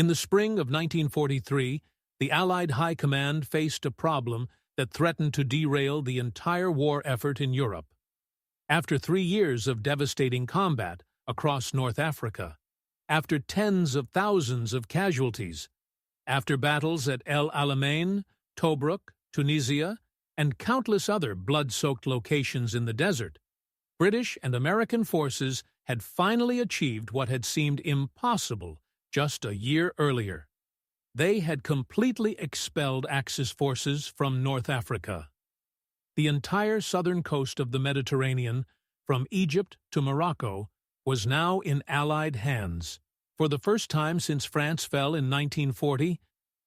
In the spring of 1943, the Allied High Command faced a problem that threatened to derail the entire war effort in Europe. After 3 years of devastating combat across North Africa, after tens of thousands of casualties, after battles at El Alamein, Tobruk, Tunisia, and countless other blood-soaked locations in the desert, British and American forces had finally achieved what had seemed impossible just a year earlier. They had completely expelled Axis forces from North Africa. The entire southern coast of the Mediterranean, from Egypt to Morocco, was now in Allied hands. For the first time since France fell in 1940,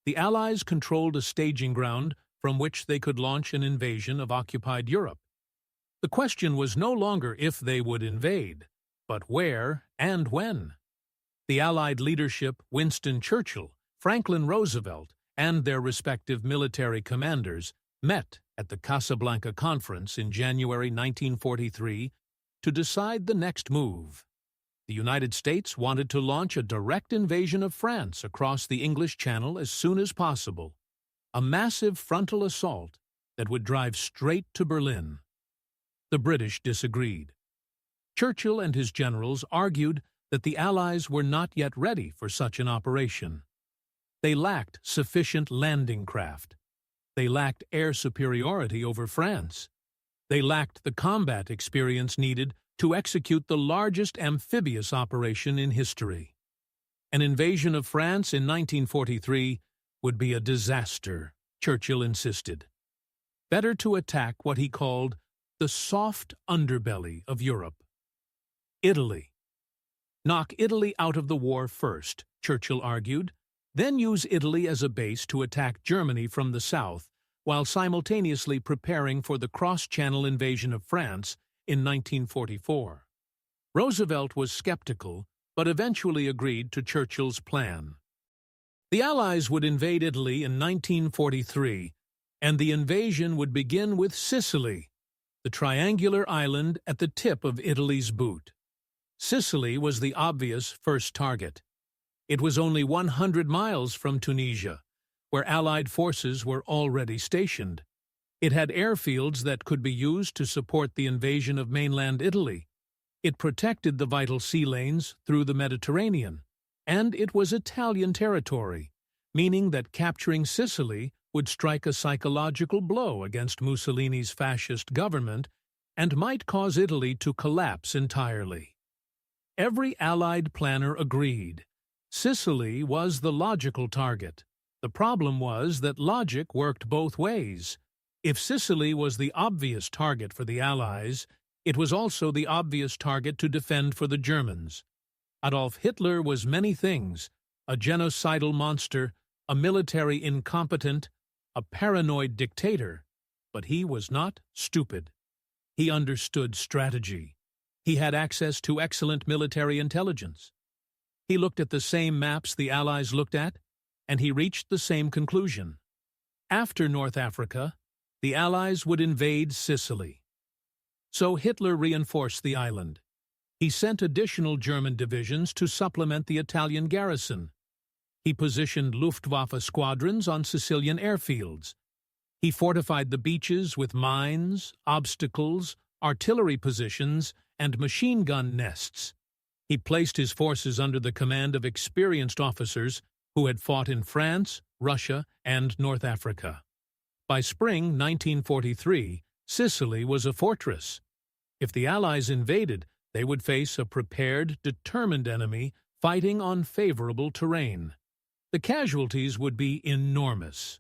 the Allies controlled a staging ground from which they could launch an invasion of occupied Europe. The question was no longer if they would invade, but where and when. The Allied leadership, Winston Churchill, Franklin Roosevelt, and their respective military commanders met at the Casablanca Conference in January 1943 to decide the next move. The United States wanted to launch a direct invasion of France across the English Channel as soon as possible, a massive frontal assault that would drive straight to Berlin. The British disagreed. Churchill and his generals argued that the Allies were not yet ready for such an operation. They lacked sufficient landing craft. They lacked air superiority over France. They lacked the combat experience needed to execute the largest amphibious operation in history. An invasion of France in 1943 would be a disaster, Churchill insisted. Better to attack what he called the soft underbelly of Europe. Italy. Knock Italy out of the war first, Churchill argued, then use Italy as a base to attack Germany from the south, while simultaneously preparing for the cross-channel invasion of France in 1944. Roosevelt was skeptical, but eventually agreed to Churchill's plan. The Allies would invade Italy in 1943, and the invasion would begin with Sicily, the triangular island at the tip of Italy's boot. Sicily was the obvious first target. It was only 100 miles from Tunisia, where Allied forces were already stationed. It had airfields that could be used to support the invasion of mainland Italy. It protected the vital sea lanes through the Mediterranean, and it was Italian territory, meaning that capturing Sicily would strike a psychological blow against Mussolini's fascist government and might cause Italy to collapse entirely. Every Allied planner agreed. Sicily was the logical target. The problem was that logic worked both ways. If Sicily was the obvious target for the Allies, it was also the obvious target to defend for the Germans. Adolf Hitler was many things: a genocidal monster, a military incompetent, a paranoid dictator, but he was not stupid. He understood strategy. He had access to excellent military intelligence. He looked at the same maps the Allies looked at, and he reached the same conclusion. After North Africa, the Allies would invade Sicily. So Hitler reinforced the island. He sent additional German divisions to supplement the Italian garrison. He positioned Luftwaffe squadrons on Sicilian airfields. He fortified the beaches with mines, obstacles, artillery positions, and machine gun nests. He placed his forces under the command of experienced officers who had fought in France, Russia, and North Africa. By spring 1943, Sicily was a fortress. If the Allies invaded, they would face a prepared, determined enemy fighting on favorable terrain. The casualties would be enormous.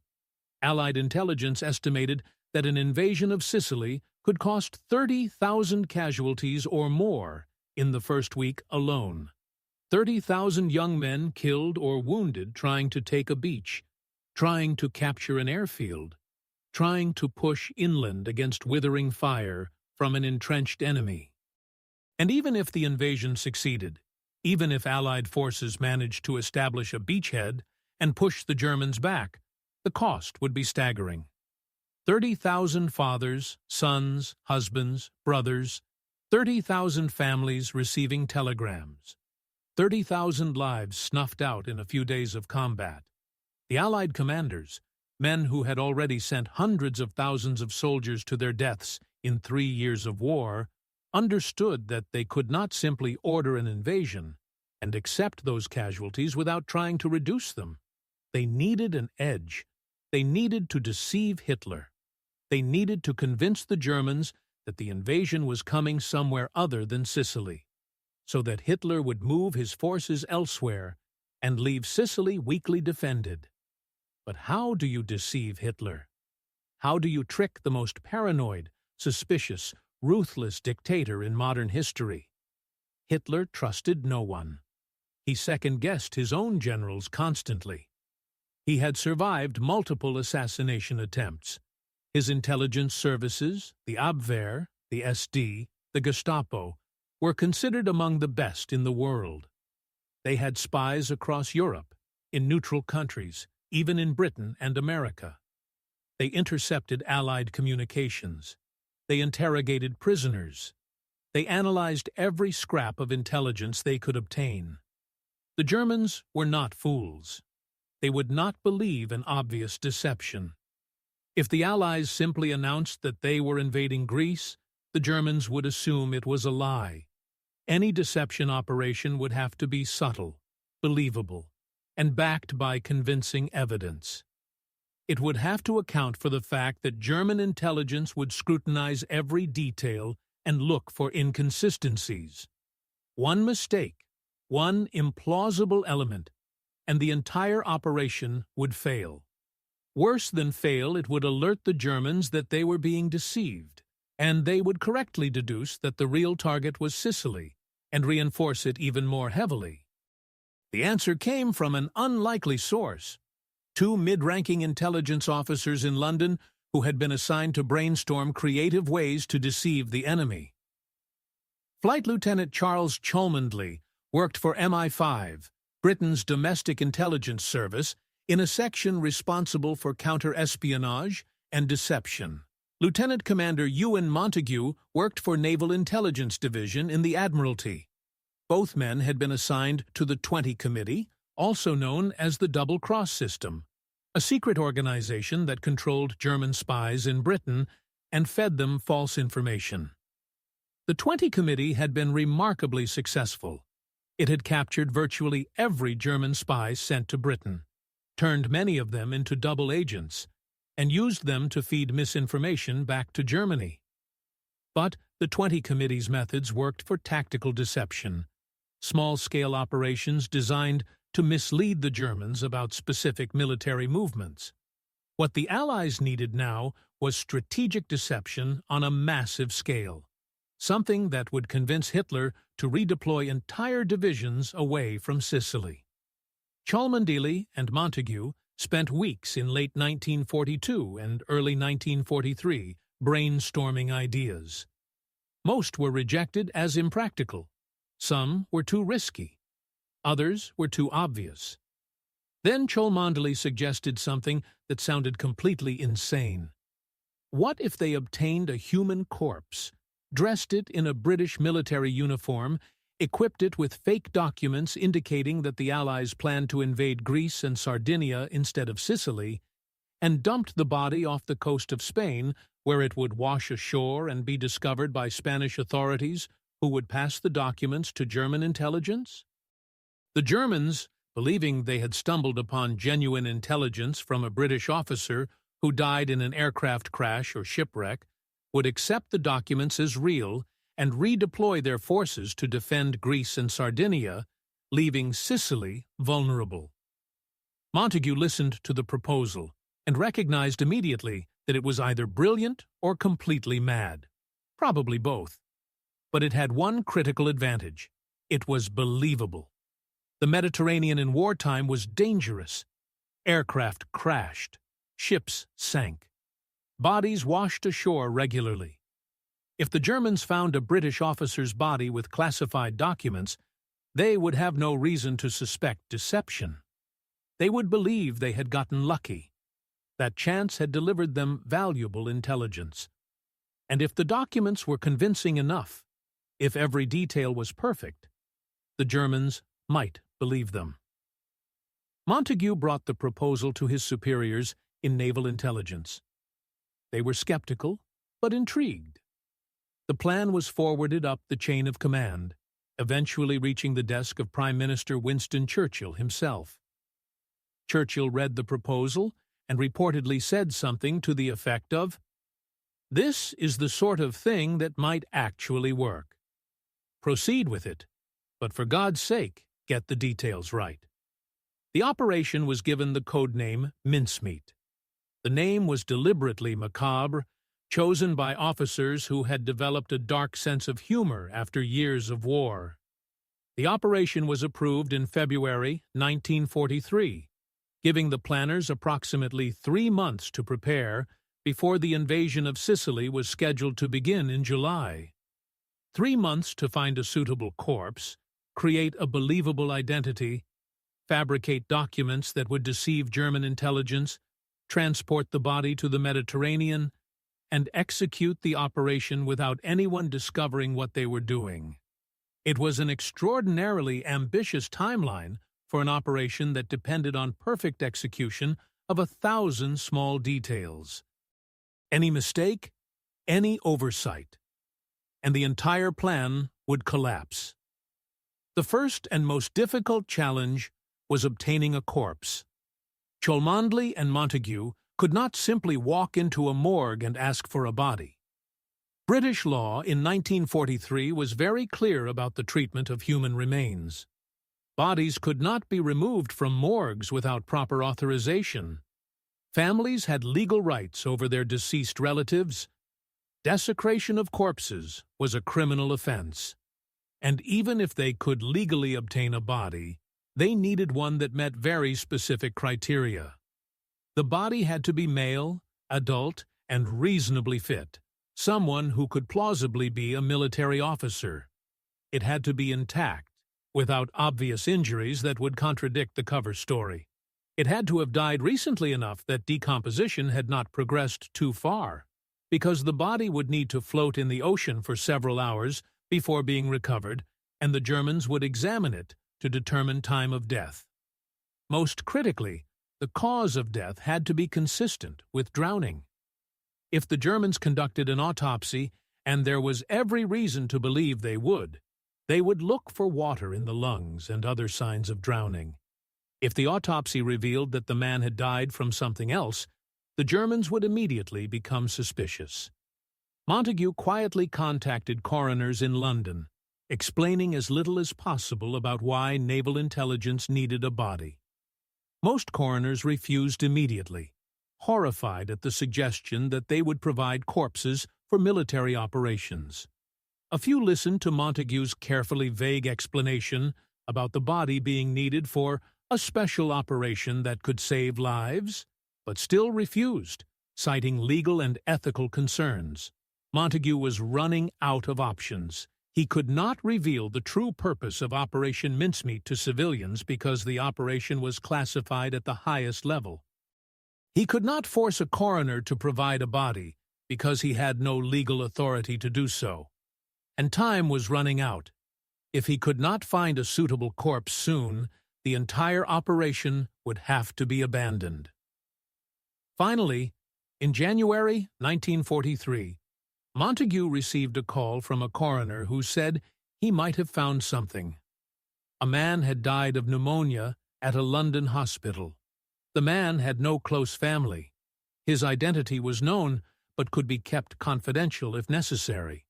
Allied intelligence estimated that an invasion of Sicily could cost 30,000 casualties or more in the first week alone. 30,000 young men killed or wounded trying to take a beach, trying to capture an airfield, trying to push inland against withering fire from an entrenched enemy. And even if the invasion succeeded, even if Allied forces managed to establish a beachhead and push the Germans back, the cost would be staggering. 30,000 fathers, sons, husbands, brothers, 30,000 families receiving telegrams. 30,000 lives snuffed out in a few days of combat. The Allied commanders, men who had already sent hundreds of thousands of soldiers to their deaths in 3 years of war, understood that they could not simply order an invasion and accept those casualties without trying to reduce them. They needed an edge. They needed to deceive Hitler. They needed to convince the Germans that the invasion was coming somewhere other than Sicily, so that Hitler would move his forces elsewhere and leave Sicily weakly defended. But how do you deceive Hitler? How do you trick the most paranoid, suspicious, ruthless dictator in modern history? Hitler trusted no one. He second-guessed his own generals constantly. He had survived multiple assassination attempts. His intelligence services, the Abwehr, the SD, the Gestapo, were considered among the best in the world. They had spies across Europe, in neutral countries, even in Britain and America. They intercepted Allied communications. They interrogated prisoners. They analyzed every scrap of intelligence they could obtain. The Germans were not fools. They would not believe an obvious deception. If the Allies simply announced that they were invading Greece, the Germans would assume it was a lie. Any deception operation would have to be subtle, believable, and backed by convincing evidence. It would have to account for the fact that German intelligence would scrutinize every detail and look for inconsistencies. One mistake, one implausible element, and the entire operation would fail. Worse than fail, it would alert the Germans that they were being deceived, and they would correctly deduce that the real target was Sicily, and reinforce it even more heavily. The answer came from an unlikely source: 2 mid-ranking intelligence officers in London who had been assigned to brainstorm creative ways to deceive the enemy. Flight Lieutenant Charles Cholmondeley worked for MI5, Britain's domestic intelligence service, in a section responsible for counter-espionage and deception. Lieutenant Commander Ewen Montagu worked for Naval Intelligence Division in the Admiralty. Both men had been assigned to the 20 Committee, also known as the Double Cross System, a secret organization that controlled German spies in Britain and fed them false information. The 20 Committee had been remarkably successful. It had captured virtually every German spy sent to Britain, turned many of them into double agents, and used them to feed misinformation back to Germany. But the 20 Committee's methods worked for tactical deception, small-scale operations designed to mislead the Germans about specific military movements. What the Allies needed now was strategic deception on a massive scale, something that would convince Hitler to redeploy entire divisions away from Sicily. Cholmondeley and Montagu spent weeks in late 1942 and early 1943 brainstorming ideas. Most were rejected as impractical. Some were too risky. Others were too obvious. Then Cholmondeley suggested something that sounded completely insane. What if they obtained a human corpse, dressed it in a British military uniform, equipped it with fake documents indicating that the Allies planned to invade Greece and Sardinia instead of Sicily, and dumped the body off the coast of Spain, where it would wash ashore and be discovered by Spanish authorities, who would pass the documents to German intelligence? The Germans, believing they had stumbled upon genuine intelligence from a British officer who died in an aircraft crash or shipwreck, would accept the documents as real and redeploy their forces to defend Greece and Sardinia, leaving Sicily vulnerable. Montagu listened to the proposal and recognized immediately that it was either brilliant or completely mad. Probably both. But it had one critical advantage. It was believable. The Mediterranean in wartime was dangerous. Aircraft crashed. Ships sank. Bodies washed ashore regularly. If the Germans found a British officer's body with classified documents, they would have no reason to suspect deception. They would believe they had gotten lucky. That chance had delivered them valuable intelligence. And if the documents were convincing enough, if every detail was perfect, the Germans might believe them. Montagu brought the proposal to his superiors in naval intelligence. They were skeptical, but intrigued. The plan was forwarded up the chain of command, eventually reaching the desk of Prime Minister Winston Churchill himself. Churchill read the proposal and reportedly said something to the effect of, "This is the sort of thing that might actually work. Proceed with it, but for God's sake, get the details right." The operation was given the code name Mincemeat. The name was deliberately macabre, chosen by officers who had developed a dark sense of humor after years of war. The operation was approved in February 1943, giving the planners approximately 3 months to prepare before the invasion of Sicily was scheduled to begin in July. 3 months to find a suitable corpse, create a believable identity, fabricate documents that would deceive German intelligence, transport the body to the Mediterranean, and execute the operation without anyone discovering what they were doing. It was an extraordinarily ambitious timeline for an operation that depended on perfect execution of 1,000 small details. Any mistake, any oversight, and the entire plan would collapse. The first and most difficult challenge was obtaining a corpse. Cholmondeley and Montagu could not simply walk into a morgue and ask for a body. British law in 1943 was very clear about the treatment of human remains. Bodies could not be removed from morgues without proper authorization. Families had legal rights over their deceased relatives. Desecration of corpses was a criminal offense. And even if they could legally obtain a body, they needed one that met very specific criteria. The body had to be male, adult, and reasonably fit, someone who could plausibly be a military officer. It had to be intact, without obvious injuries that would contradict the cover story. It had to have died recently enough that decomposition had not progressed too far, because the body would need to float in the ocean for several hours before being recovered, and the Germans would examine it to determine time of death. Most critically, the cause of death had to be consistent with drowning. If the Germans conducted an autopsy, and there was every reason to believe they would look for water in the lungs and other signs of drowning. If the autopsy revealed that the man had died from something else, the Germans would immediately become suspicious. Montagu quietly contacted coroners in London, explaining as little as possible about why naval intelligence needed a body. Most coroners refused immediately, horrified at the suggestion that they would provide corpses for military operations. A few listened to Montagu's carefully vague explanation about the body being needed for a special operation that could save lives, but still refused, citing legal and ethical concerns. Montagu was running out of options. He could not reveal the true purpose of Operation Mincemeat to civilians because the operation was classified at the highest level. He could not force a coroner to provide a body because he had no legal authority to do so. And time was running out. If he could not find a suitable corpse soon, the entire operation would have to be abandoned. Finally, in January 1943, Montagu received a call from a coroner who said he might have found something. A man had died of pneumonia at a London hospital. The man had no close family. His identity was known, but could be kept confidential if necessary.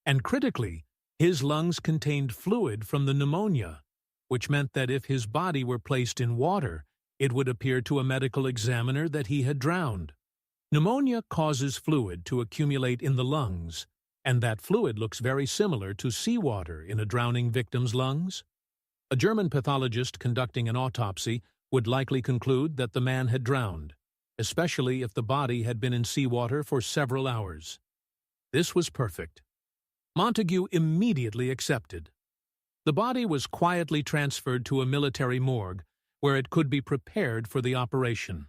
And critically, his lungs contained fluid from the pneumonia, which meant that if his body were placed in water, it would appear to a medical examiner that he had drowned. Pneumonia causes fluid to accumulate in the lungs, and that fluid looks very similar to seawater in a drowning victim's lungs. A German pathologist conducting an autopsy would likely conclude that the man had drowned, especially if the body had been in seawater for several hours. This was perfect. Montagu immediately accepted. The body was quietly transferred to a military morgue, where it could be prepared for the operation.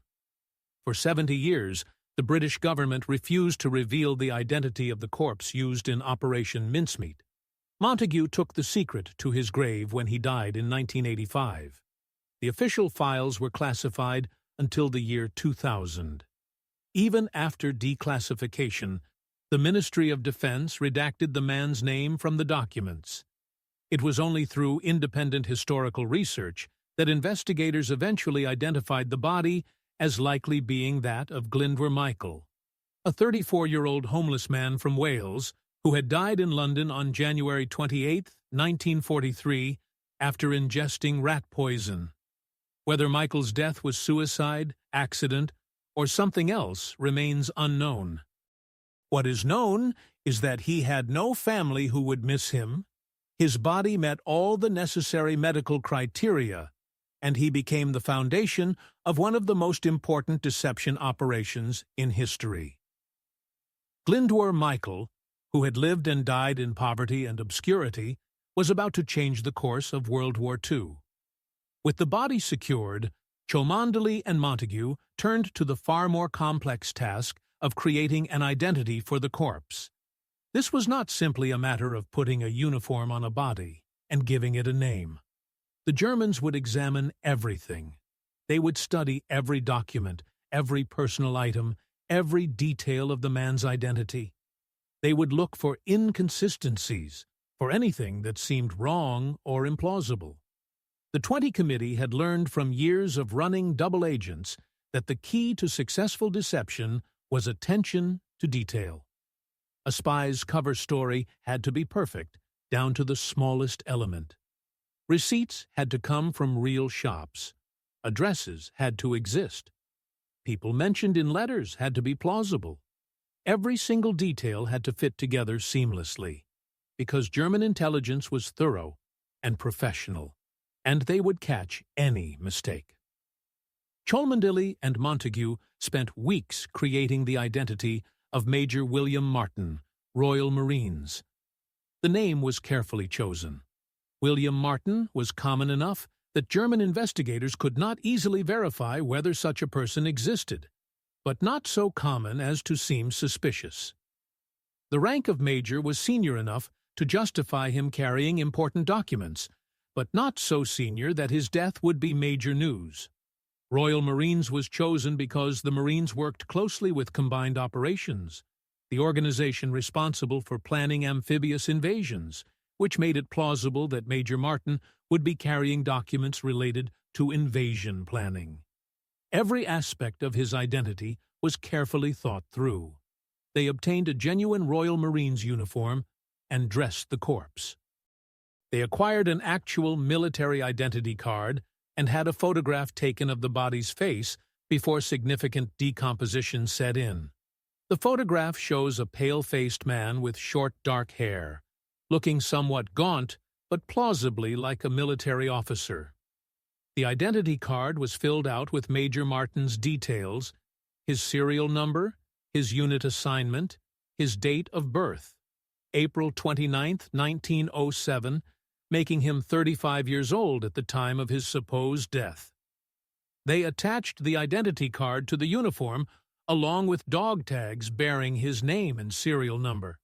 For 70 years, the British government refused to reveal the identity of the corpse used in Operation Mincemeat. Montagu took the secret to his grave when he died in 1985. The official files were classified until the year 2000. Even after declassification, the Ministry of Defense redacted the man's name from the documents. It was only through independent historical research that investigators eventually identified the body as likely being that of Glyndwr Michael, a 34-year-old homeless man from Wales who had died in London on January 28, 1943, after ingesting rat poison. Whether Michael's death was suicide, accident, or something else remains unknown. What is known is that he had no family who would miss him, his body met all the necessary medical criteria, and he became the foundation of one of the most important deception operations in history. Glyndwr Michael, who had lived and died in poverty and obscurity, was about to change the course of World War II. With the body secured, Cholmondeley and Montagu turned to the far more complex task of creating an identity for the corpse. This was not simply a matter of putting a uniform on a body and giving it a name. The Germans would examine everything. They would study every document, every personal item, every detail of the man's identity. They would look for inconsistencies, for anything that seemed wrong or implausible. The 20 Committee had learned from years of running double agents that the key to successful deception was attention to detail. A spy's cover story had to be perfect, down to the smallest element. Receipts had to come from real shops. Addresses had to exist. People mentioned in letters had to be plausible. Every single detail had to fit together seamlessly, because German intelligence was thorough and professional, and they would catch any mistake. Cholmondeley and Montagu spent weeks creating the identity of Major William Martin, Royal Marines. The name was carefully chosen. William Martin was common enough that German investigators could not easily verify whether such a person existed, but not so common as to seem suspicious. The rank of major was senior enough to justify him carrying important documents, but not so senior that his death would be major news. Royal Marines was chosen because the Marines worked closely with Combined Operations, the organization responsible for planning amphibious invasions, which made it plausible that Major Martin would be carrying documents related to invasion planning. Every aspect of his identity was carefully thought through. They obtained a genuine Royal Marines uniform and dressed the corpse. They acquired an actual military identity card and had a photograph taken of the body's face before significant decomposition set in. The photograph shows a pale-faced man with short dark hair, looking somewhat gaunt but plausibly like a military officer. The identity card was filled out with Major Martin's details, his serial number, his unit assignment, his date of birth, April 29, 1907, making him 35 years old at the time of his supposed death. They attached the identity card to the uniform along with dog tags bearing his name and serial number.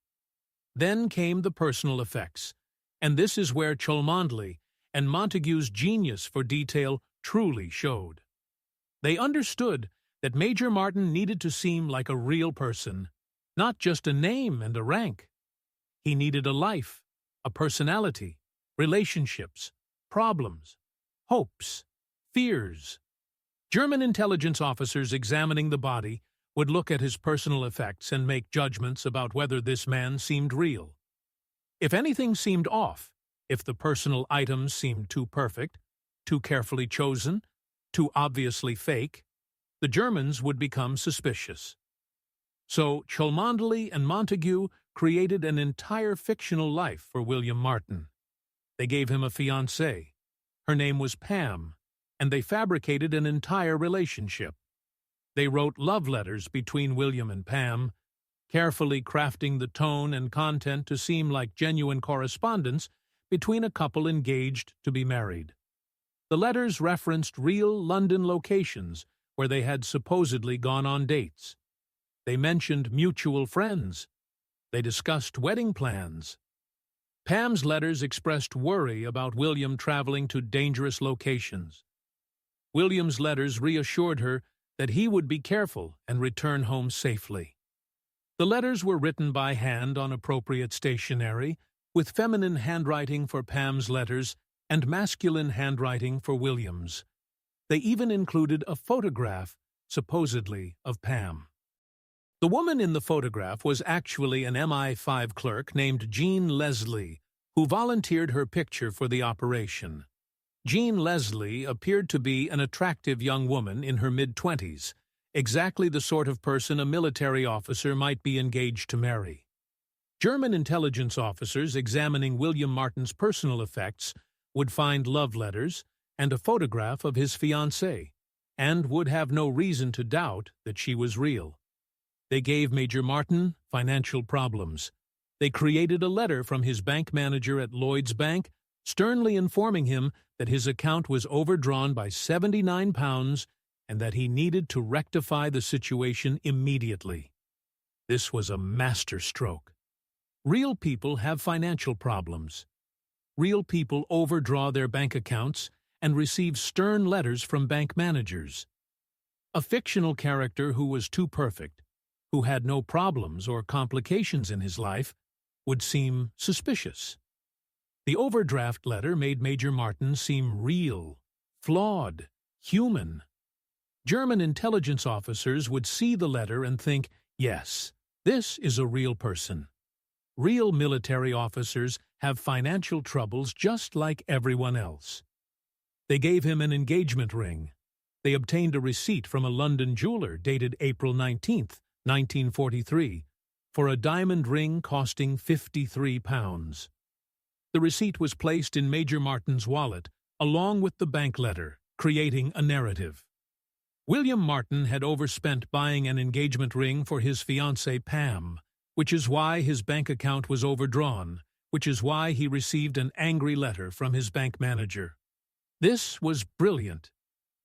Then came the personal effects, and this is where Cholmondeley and Montagu's genius for detail truly showed. They understood that Major Martin needed to seem like a real person, not just a name and a rank. He needed a life, a personality, relationships, problems, hopes, fears. German intelligence officers examining the body would look at his personal effects and make judgments about whether this man seemed real. If anything seemed off, if the personal items seemed too perfect, too carefully chosen, too obviously fake, the Germans would become suspicious. So Cholmondeley and Montagu created an entire fictional life for William Martin. They gave him a fiancée. Her name was Pam, and they fabricated an entire relationship. They wrote love letters between William and Pam, carefully crafting the tone and content to seem like genuine correspondence between a couple engaged to be married. The letters referenced real London locations where they had supposedly gone on dates. They mentioned mutual friends. They discussed wedding plans. Pam's letters expressed worry about William traveling to dangerous locations. William's letters reassured her that he would be careful and return home safely. The letters were written by hand on appropriate stationery, with feminine handwriting for Pam's letters and masculine handwriting for William's. They even included a photograph, supposedly, of Pam. The woman in the photograph was actually an MI5 clerk named Jean Leslie, who volunteered her picture for the operation. Jean Leslie appeared to be an attractive young woman in her mid-20s, exactly the sort of person a military officer might be engaged to marry. German intelligence officers examining William Martin's personal effects would find love letters and a photograph of his fiancée, and would have no reason to doubt that she was real. They gave Major Martin financial problems. They created a letter from his bank manager at Lloyd's Bank, sternly informing him that his account was overdrawn by £79 and that he needed to rectify the situation immediately. This was a masterstroke. Real people have financial problems. Real people overdraw their bank accounts and receive stern letters from bank managers. A fictional character who was too perfect, who had no problems or complications in his life, would seem suspicious. The overdraft letter made Major Martin seem real, flawed, human. German intelligence officers would see the letter and think, yes, this is a real person. Real military officers have financial troubles just like everyone else. They gave him an engagement ring. They obtained a receipt from a London jeweler dated April 19, 1943, for a diamond ring costing £53. The receipt was placed in Major Martin's wallet, along with the bank letter, creating a narrative. William Martin had overspent buying an engagement ring for his fiancée Pam, which is why his bank account was overdrawn, which is why he received an angry letter from his bank manager. This was brilliant.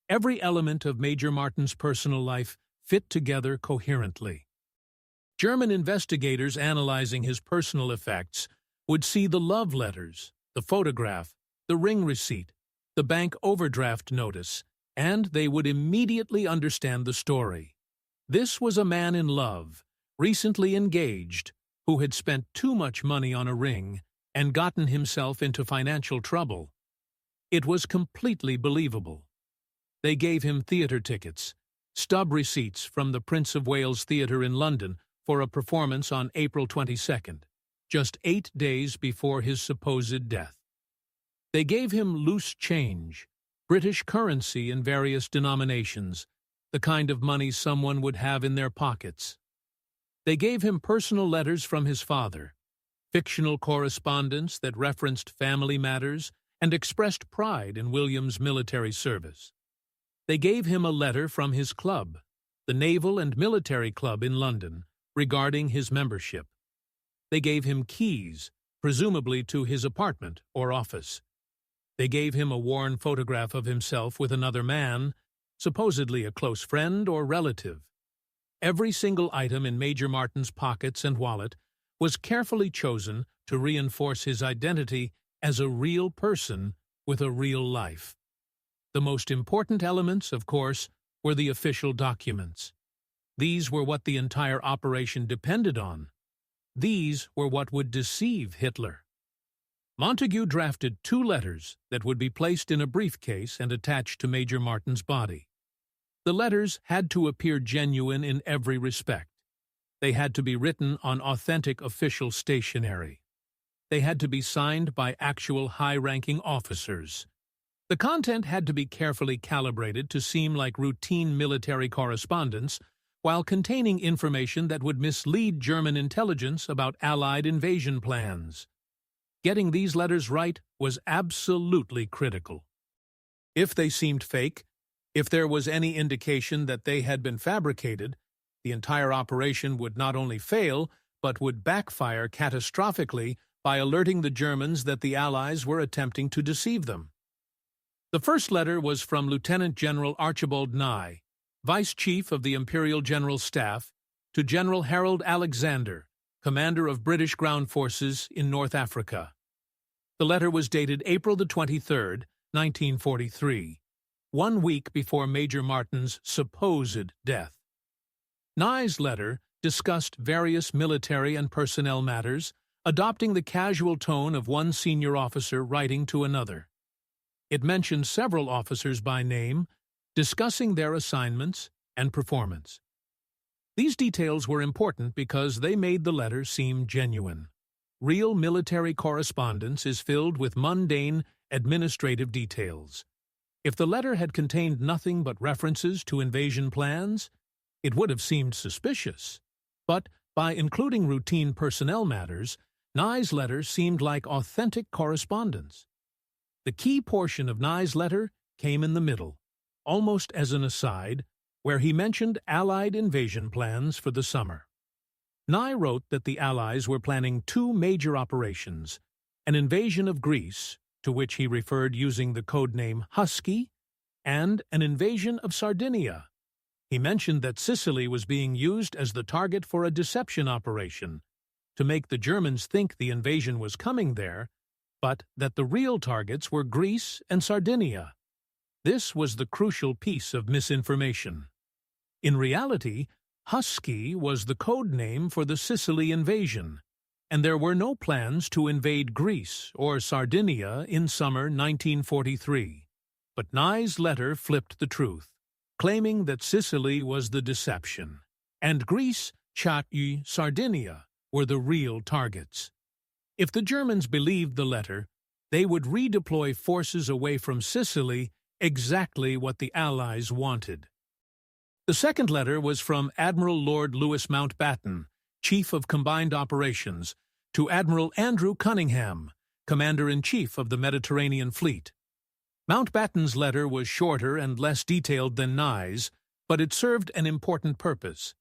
Every element of Major Martin's personal life fit together coherently. German investigators analyzing his personal effects would see the love letters, the photograph, the ring receipt, the bank overdraft notice, and they would immediately understand the story. This was a man in love, recently engaged, who had spent too much money on a ring and gotten himself into financial trouble. It was completely believable. They gave him theatre tickets, stub receipts from the Prince of Wales Theatre in London for a performance on April 22nd, just 8 days before his supposed death. They gave him loose change, British currency in various denominations, the kind of money someone would have in their pockets. They gave him personal letters from his father, fictional correspondence that referenced family matters and expressed pride in William's military service. They gave him a letter from his club, the Naval and Military Club in London, regarding his membership. They gave him keys, presumably to his apartment or office. They gave him a worn photograph of himself with another man, supposedly a close friend or relative. Every single item in Major Martin's pockets and wallet was carefully chosen to reinforce his identity as a real person with a real life. The most important elements, of course, were the official documents. These were what the entire operation depended on. These were what would deceive Hitler. Montagu drafted 2 letters that would be placed in a briefcase and attached to Major Martin's body. The letters had to appear genuine in every respect. They had to be written on authentic official stationery. They had to be signed by actual high-ranking officers. The content had to be carefully calibrated to seem like routine military correspondence, while containing information that would mislead German intelligence about Allied invasion plans. Getting these letters right was absolutely critical. If they seemed fake, if there was any indication that they had been fabricated, the entire operation would not only fail, but would backfire catastrophically by alerting the Germans that the Allies were attempting to deceive them. The first letter was from Lieutenant General Archibald Nye, Vice Chief of the Imperial General Staff, to General Harold Alexander, Commander of British Ground Forces in North Africa. The letter was dated April the 23rd, 1943, 1 week before Major Martin's supposed death. Nye's letter discussed various military and personnel matters, adopting the casual tone of one senior officer writing to another. It mentioned several officers by name, discussing their assignments and performance. These details were important because they made the letter seem genuine. Real military correspondence is filled with mundane, administrative details. If the letter had contained nothing but references to invasion plans, it would have seemed suspicious. But by including routine personnel matters, Nye's letter seemed like authentic correspondence. The key portion of Nye's letter came in the middle, almost as an aside, where he mentioned Allied invasion plans for the summer. Nye wrote that the Allies were planning 2 major operations, an invasion of Greece, to which he referred using the codename Husky, and an invasion of Sardinia. He mentioned that Sicily was being used as the target for a deception operation, to make the Germans think the invasion was coming there, but that the real targets were Greece and Sardinia. This was the crucial piece of misinformation. In reality, Husky was the code name for the Sicily invasion, and there were no plans to invade Greece or Sardinia in summer 1943. But Nye's letter flipped the truth, claiming that Sicily was the deception, and Greece, Chatti, Sardinia were the real targets. If the Germans believed the letter, they would redeploy forces away from Sicily, exactly what the Allies wanted. The second letter was from Admiral Lord Louis Mountbatten, Chief of Combined Operations, to Admiral Andrew Cunningham, Commander-in-Chief of the Mediterranean Fleet. Mountbatten's letter was shorter and less detailed than Nye's, but it served an important purpose.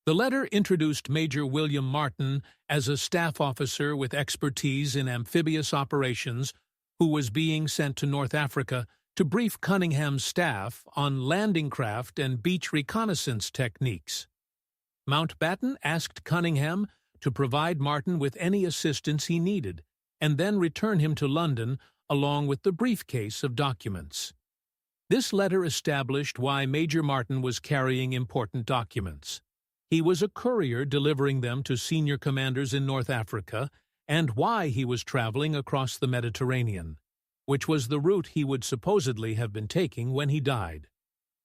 The letter introduced Major William Martin as a staff officer with expertise in amphibious operations who was being sent to North Africa to brief Cunningham's staff on landing craft and beach reconnaissance techniques. Mountbatten asked Cunningham to provide Martin with any assistance he needed, and then return him to London along with the briefcase of documents. This letter established why Major Martin was carrying important documents. He was a courier delivering them to senior commanders in North Africa, and why he was traveling across the Mediterranean, which was the route he would supposedly have been taking when he died.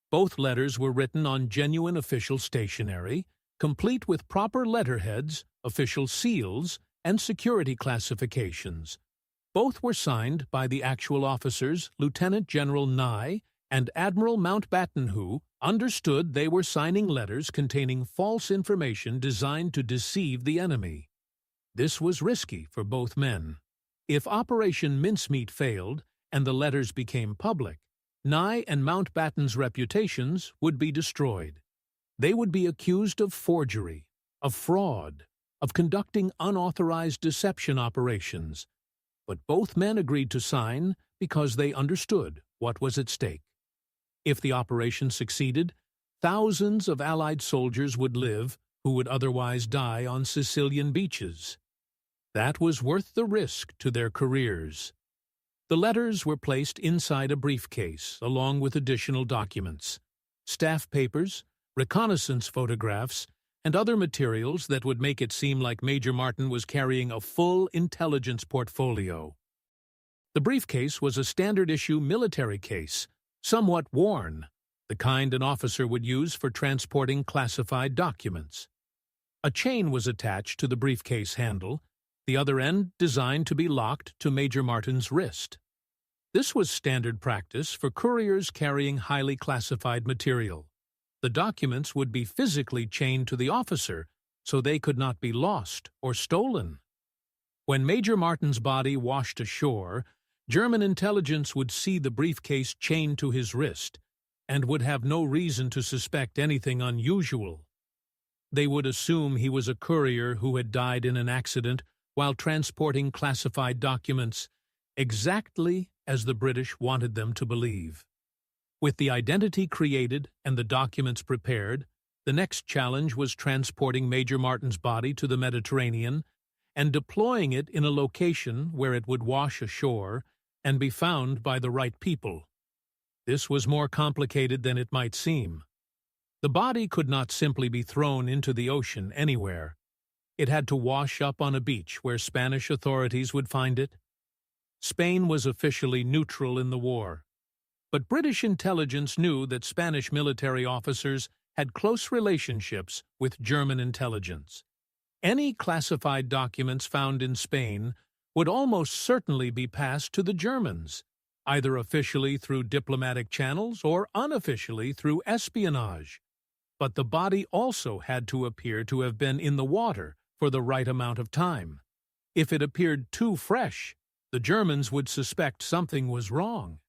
Both letters were written on genuine official stationery, complete with proper letterheads, official seals, and security classifications. Both were signed by the actual officers, Lieutenant General Nye and Admiral Mountbatten, who understood they were signing letters containing false information designed to deceive the enemy. This was risky for both men. If Operation Mincemeat failed and the letters became public, Nye and Mountbatten's reputations would be destroyed. They would be accused of forgery, of fraud, of conducting unauthorized deception operations. But both men agreed to sign because they understood what was at stake. If the operation succeeded, thousands of Allied soldiers would live who would otherwise die on Sicilian beaches. That was worth the risk to their careers. The letters were placed inside a briefcase along with additional documents, staff papers, reconnaissance photographs, and other materials that would make it seem like Major Martin was carrying a full intelligence portfolio. The briefcase was a standard-issue military case, somewhat worn, the kind an officer would use for transporting classified documents. A chain was attached to the briefcase handle, the other end designed to be locked to Major Martin's wrist. This was standard practice for couriers carrying highly classified material. The documents would be physically chained to the officer so they could not be lost or stolen. When Major Martin's body washed ashore, German intelligence would see the briefcase chained to his wrist and would have no reason to suspect anything unusual. They would assume he was a courier who had died in an accident while transporting classified documents, exactly as the British wanted them to believe. With the identity created and the documents prepared, the next challenge was transporting Major Martin's body to the Mediterranean and deploying it in a location where it would wash ashore and be found by the right people. This was more complicated than it might seem. The body could not simply be thrown into the ocean anywhere. It had to wash up on a beach where Spanish authorities would find it. Spain was officially neutral in the war, but British intelligence knew that Spanish military officers had close relationships with German intelligence. Any classified documents found in Spain would almost certainly be passed to the Germans, either officially through diplomatic channels or unofficially through espionage. But the body also had to appear to have been in the water for the right amount of time. If it appeared too fresh, the Germans would suspect something was wrong.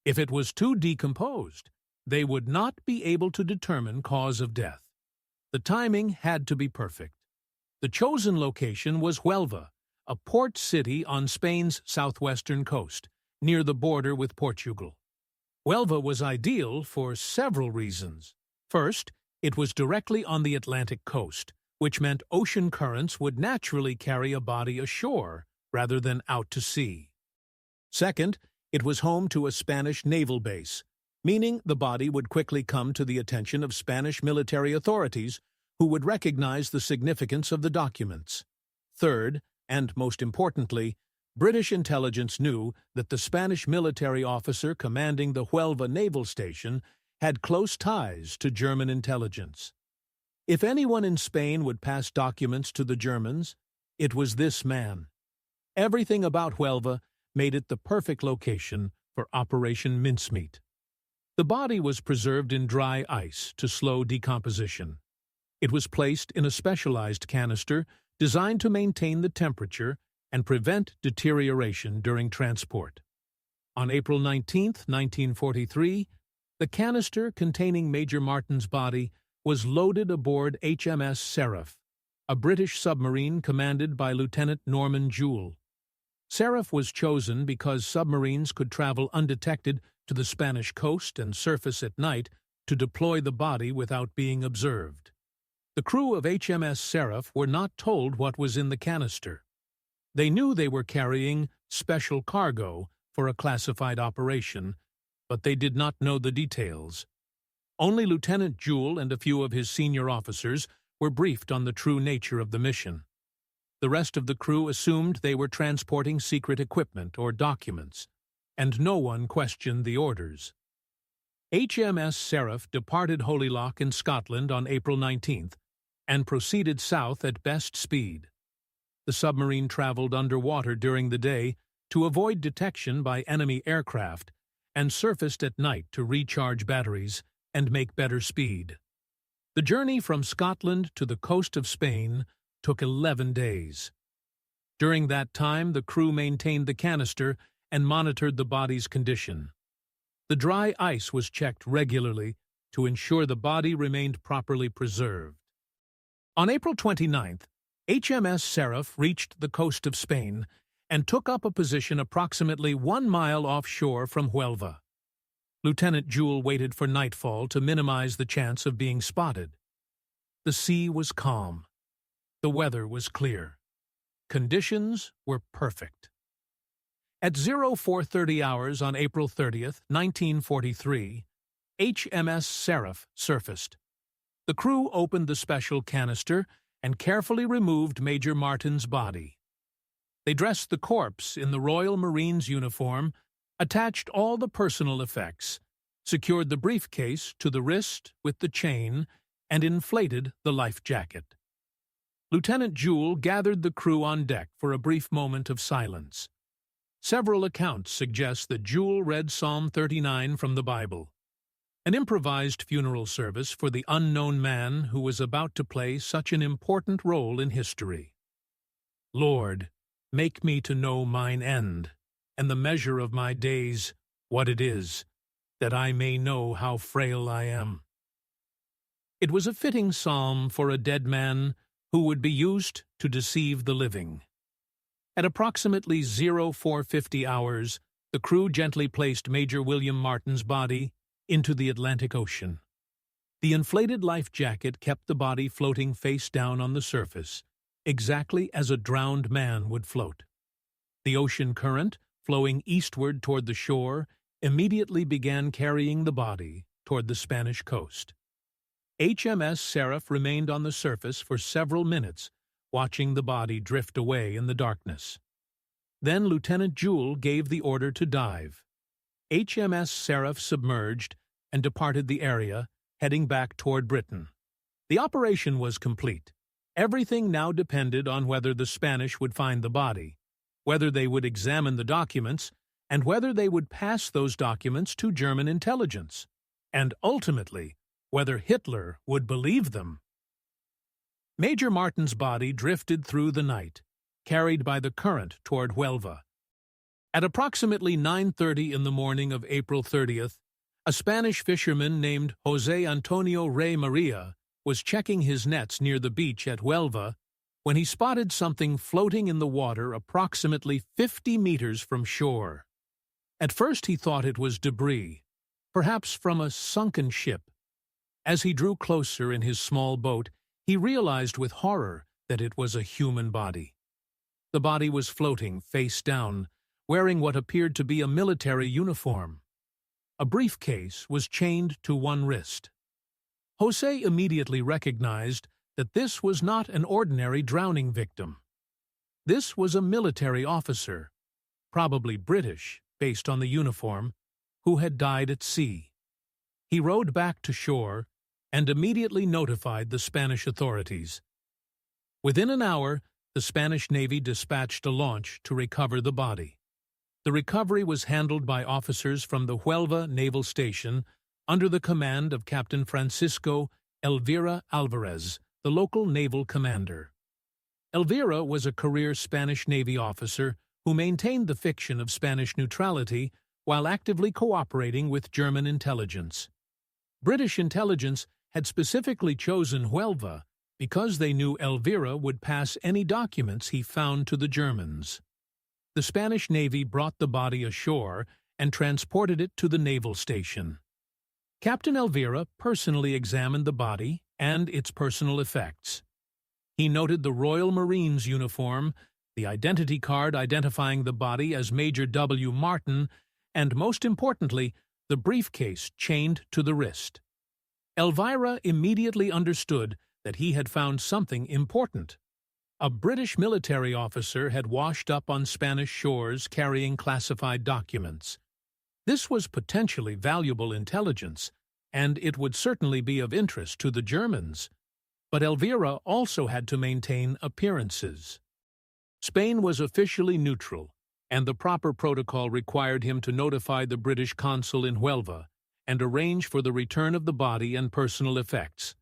If it was too decomposed, they would not be able to determine cause of death. The timing had to be perfect. The chosen location was Huelva, a port city on Spain's southwestern coast, near the border with Portugal. Huelva was ideal for several reasons. First, it was directly on the Atlantic coast, which meant ocean currents would naturally carry a body ashore rather than out to sea. Second, it was home to a Spanish naval base, meaning the body would quickly come to the attention of Spanish military authorities who would recognize the significance of the documents. Third, and most importantly, British intelligence knew that the Spanish military officer commanding the Huelva naval station had close ties to German intelligence. If anyone in Spain would pass documents to the Germans, it was this man. Everything about Huelva made it the perfect location for Operation Mincemeat. The body was preserved in dry ice to slow decomposition. It was placed in a specialized canister designed to maintain the temperature and prevent deterioration during transport. On April 19, 1943, the canister containing Major Martin's body was loaded aboard HMS Seraph, a British submarine commanded by Lieutenant Norman Jewell. Seraph was chosen because submarines could travel undetected to the Spanish coast and surface at night to deploy the body without being observed. The crew of HMS Seraph were not told what was in the canister. They knew they were carrying special cargo for a classified operation, but they did not know the details. Only Lieutenant Jewell and a few of his senior officers were briefed on the true nature of the mission. The rest of the crew assumed they were transporting secret equipment or documents, and no one questioned the orders. HMS Seraph departed Holyloch in Scotland on April 19th and proceeded south at best speed. The submarine traveled underwater during the day to avoid detection by enemy aircraft and surfaced at night to recharge batteries and make better speed. The journey from Scotland to the coast of Spain took 11 days. During that time, the crew maintained the canister and monitored the body's condition. The dry ice was checked regularly to ensure the body remained properly preserved. On April 29th, HMS Seraph reached the coast of Spain and took up a position approximately 1 mile offshore from Huelva. Lieutenant Jewell waited for nightfall to minimize the chance of being spotted. The sea was calm. The weather was clear. Conditions were perfect. At 0430 hours on April 30th, 1943, HMS Seraph surfaced. The crew opened the special canister and carefully removed Major Martin's body. They dressed the corpse in the Royal Marines uniform, attached all the personal effects, secured the briefcase to the wrist with the chain, and inflated the life jacket. Lieutenant Jewell gathered the crew on deck for a brief moment of silence. Several accounts suggest that Jewell read Psalm 39 from the Bible, an improvised funeral service for the unknown man who was about to play such an important role in history. Lord, make me to know mine end, and the measure of my days, what it is, that I may know how frail I am. It was a fitting psalm for a dead man who would be used to deceive the living. At approximately 0450 hours, the crew gently placed Major William Martin's body into the Atlantic Ocean. The inflated life jacket kept the body floating face down on the surface, exactly as a drowned man would float. The ocean current, flowing eastward toward the shore, immediately began carrying the body toward the Spanish coast. HMS Seraph remained on the surface for several minutes, watching the body drift away in the darkness. Then Lieutenant Jewell gave the order to dive. HMS Seraph submerged and departed the area, heading back toward Britain. The operation was complete. Everything now depended on whether the Spanish would find the body, whether they would examine the documents, and whether they would pass those documents to German intelligence, and ultimately, whether Hitler would believe them. Major Martin's body drifted through the night, carried by the current toward Huelva. At approximately 9:30 in the morning of April 30th, a Spanish fisherman named José Antonio Rey Maria was checking his nets near the beach at Huelva when he spotted something floating in the water approximately 50 meters from shore. At first he thought it was debris, perhaps from a sunken ship. As he drew closer in his small boat, he realized with horror that it was a human body. The body was floating face down, wearing what appeared to be a military uniform. A briefcase was chained to one wrist. José immediately recognized that this was not an ordinary drowning victim. This was a military officer, probably British, based on the uniform, who had died at sea. He rowed back to shore and immediately notified the Spanish authorities. Within an hour, the Spanish Navy dispatched a launch to recover the body. The recovery was handled by officers from the Huelva Naval Station under the command of Captain Francisco Elvira Alvarez, the local naval commander. Elvira was a career Spanish Navy officer who maintained the fiction of Spanish neutrality while actively cooperating with German intelligence. British intelligence had specifically chosen Huelva because they knew Elvira would pass any documents he found to the Germans. The Spanish Navy brought the body ashore and transported it to the naval station. Captain Elvira personally examined the body and its personal effects. He noted the Royal Marines uniform, the identity card identifying the body as Major W. Martin, and most importantly, the briefcase chained to the wrist. Elvira immediately understood that he had found something important. A British military officer had washed up on Spanish shores carrying classified documents. This was potentially valuable intelligence, and it would certainly be of interest to the Germans. But Elvira also had to maintain appearances. Spain was officially neutral, and the proper protocol required him to notify the British consul in Huelva and arrange for the return of the body and personal effects.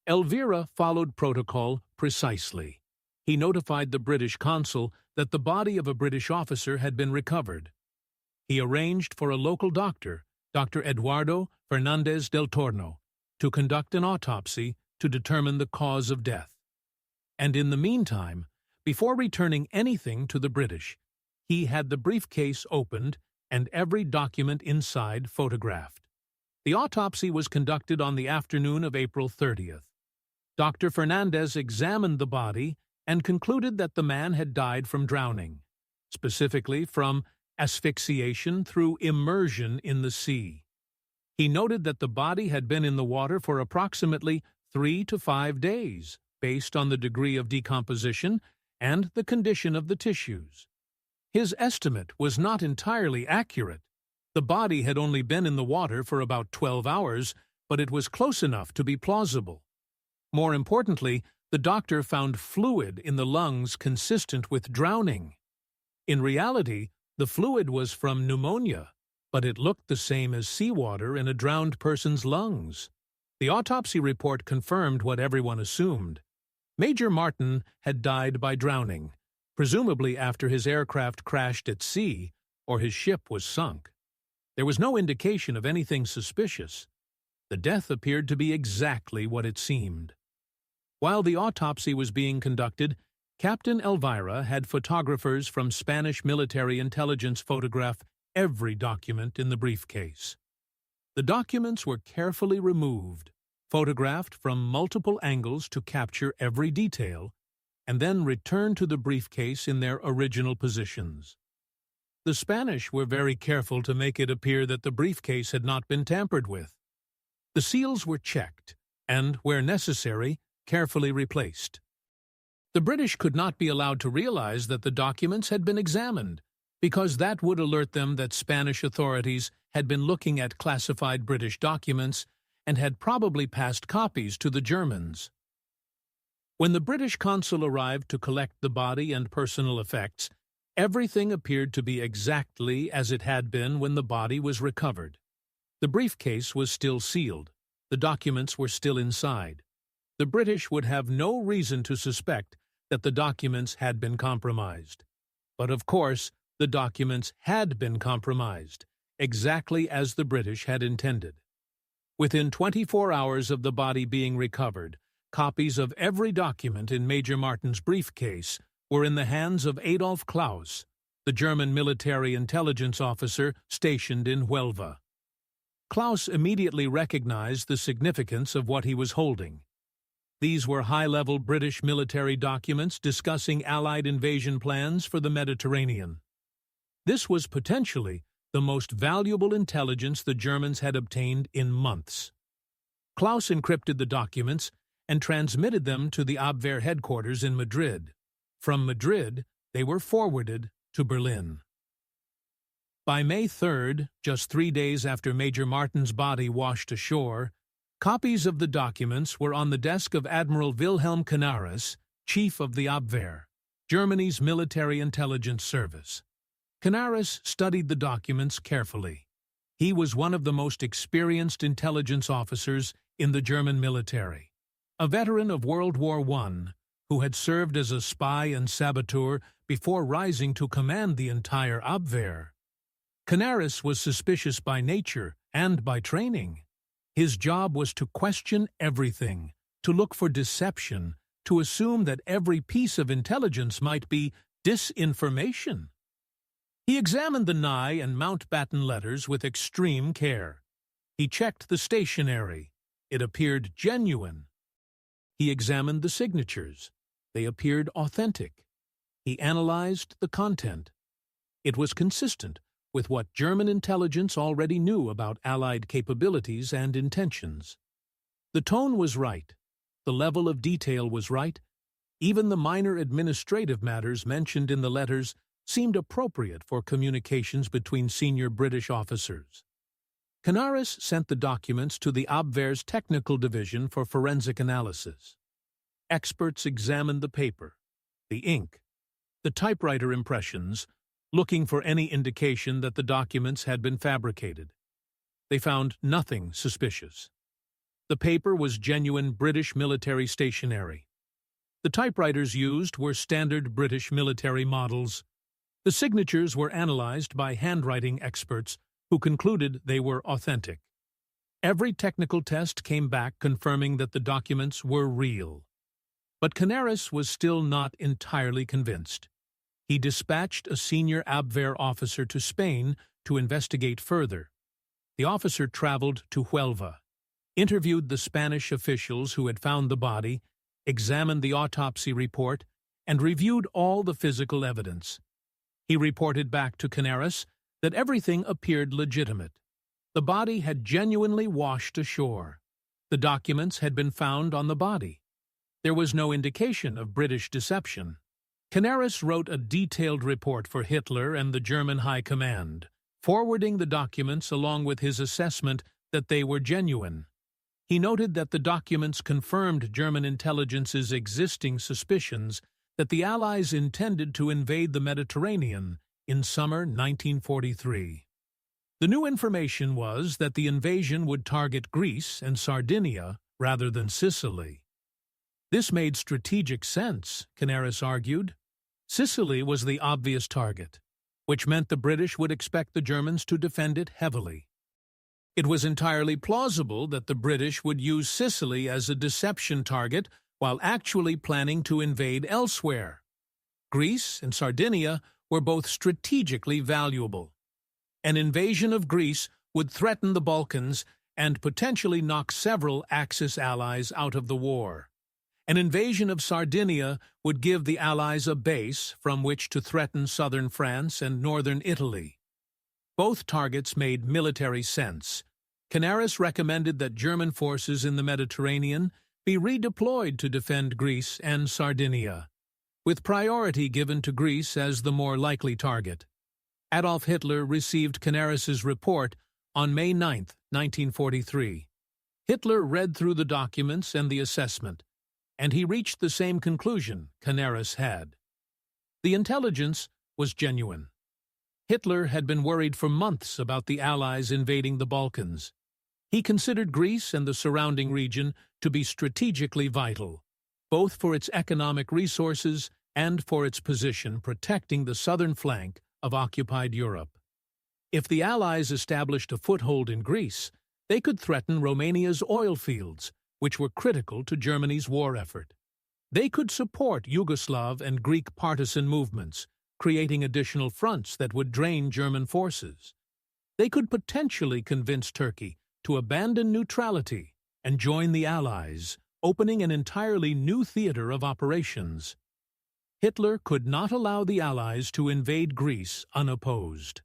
Elvira followed protocol precisely. He notified the British consul that the body of a British officer had been recovered. He arranged for a local doctor, Dr. Eduardo Fernandez del Torno, to conduct an autopsy to determine the cause of death. And in the meantime, before returning anything to the British, he had the briefcase opened and every document inside photographed. The autopsy was conducted on the afternoon of April 30th. Dr. Fernandez examined the body and concluded that the man had died from drowning, specifically from asphyxiation through immersion in the sea. He noted that the body had been in the water for approximately 3 to 5 days, based on the degree of decomposition and the condition of the tissues. His estimate was not entirely accurate. The body had only been in the water for about 12 hours, but it was close enough to be plausible. More importantly, the doctor found fluid in the lungs consistent with drowning. In reality, the fluid was from pneumonia, but it looked the same as seawater in a drowned person's lungs. The autopsy report confirmed what everyone assumed. Major Martin had died by drowning, presumably after his aircraft crashed at sea or his ship was sunk. There was no indication of anything suspicious. The death appeared to be exactly what it seemed. While the autopsy was being conducted, Captain Elvira had photographers from Spanish military intelligence photograph every document in the briefcase. The documents were carefully removed, photographed from multiple angles to capture every detail, and then return to the briefcase in their original positions. The Spanish were very careful to make it appear that the briefcase had not been tampered with. The seals were checked, and, where necessary, carefully replaced. The British could not be allowed to realize that the documents had been examined, because that would alert them that Spanish authorities had been looking at classified British documents and had probably passed copies to the Germans. When the British consul arrived to collect the body and personal effects, everything appeared to be exactly as it had been when the body was recovered. The briefcase was still sealed. The documents were still inside. The British would have no reason to suspect that the documents had been compromised. But of course, the documents had been compromised, exactly as the British had intended. Within 24 hours of the body being recovered, copies of every document in Major Martin's briefcase were in the hands of Adolf Klaus, the German military intelligence officer stationed in Huelva. Klaus immediately recognized the significance of what he was holding. These were high-level British military documents discussing Allied invasion plans for the Mediterranean. This was potentially the most valuable intelligence the Germans had obtained in months. Klaus encrypted the documents and transmitted them to the Abwehr headquarters in Madrid. From Madrid, they were forwarded to Berlin. By May 3rd, just 3 days after Major Martin's body washed ashore, copies of the documents were on the desk of Admiral Wilhelm Canaris, chief of the Abwehr, Germany's military intelligence service. Canaris studied the documents carefully. He was one of the most experienced intelligence officers in the German military, a veteran of World War I who had served as a spy and saboteur before rising to command the entire Abwehr. Canaris was suspicious by nature and by training. His job was to question everything, to look for deception, to assume that every piece of intelligence might be disinformation. He examined the Nye and Mountbatten letters with extreme care. He checked the stationery. It appeared genuine. He examined the signatures. They appeared authentic. He analyzed the content. It was consistent with what German intelligence already knew about Allied capabilities and intentions. The tone was right. The level of detail was right. Even the minor administrative matters mentioned in the letters seemed appropriate for communications between senior British officers. Canaris sent the documents to the Abwehr's technical division for forensic analysis. Experts examined the paper, the ink, the typewriter impressions, looking for any indication that the documents had been fabricated. They found nothing suspicious. The paper was genuine British military stationery. The typewriters used were standard British military models. The signatures were analyzed by handwriting experts who concluded they were authentic. Every technical test came back confirming that the documents were real. But Canaris was still not entirely convinced. He dispatched a senior Abwehr officer to Spain to investigate further. The officer traveled to Huelva, interviewed the Spanish officials who had found the body, examined the autopsy report, and reviewed all the physical evidence. He reported back to Canaris that everything appeared legitimate. The body had genuinely washed ashore. The documents had been found on the body. There was no indication of British deception. Canaris wrote a detailed report for Hitler and the German High Command, forwarding the documents along with his assessment that they were genuine. He noted that the documents confirmed German intelligence's existing suspicions that the Allies intended to invade the Mediterranean in summer 1943. The new information was that the invasion would target Greece and Sardinia rather than Sicily. This made strategic sense, Canaris argued. Sicily was the obvious target, which meant the British would expect the Germans to defend it heavily. It was entirely plausible that the British would use Sicily as a deception target while actually planning to invade elsewhere. Greece and Sardinia were both strategically valuable. An invasion of Greece would threaten the Balkans and potentially knock several Axis allies out of the war. An invasion of Sardinia would give the Allies a base from which to threaten southern France and northern Italy. Both targets made military sense. Canaris recommended that German forces in the Mediterranean be redeployed to defend Greece and Sardinia, with priority given to Greece as the more likely target. Adolf Hitler received Canaris's report on May 9, 1943. Hitler read through the documents and the assessment, and he reached the same conclusion Canaris had. The intelligence was genuine. Hitler had been worried for months about the Allies invading the Balkans. He considered Greece and the surrounding region to be strategically vital, both for its economic resources and for its position protecting the southern flank of occupied Europe. If the Allies established a foothold in Greece, they could threaten Romania's oil fields, which were critical to Germany's war effort. They could support Yugoslav and Greek partisan movements, creating additional fronts that would drain German forces. They could potentially convince Turkey to abandon neutrality and join the Allies, opening an entirely new theater of operations. Hitler could not allow the Allies to invade Greece unopposed.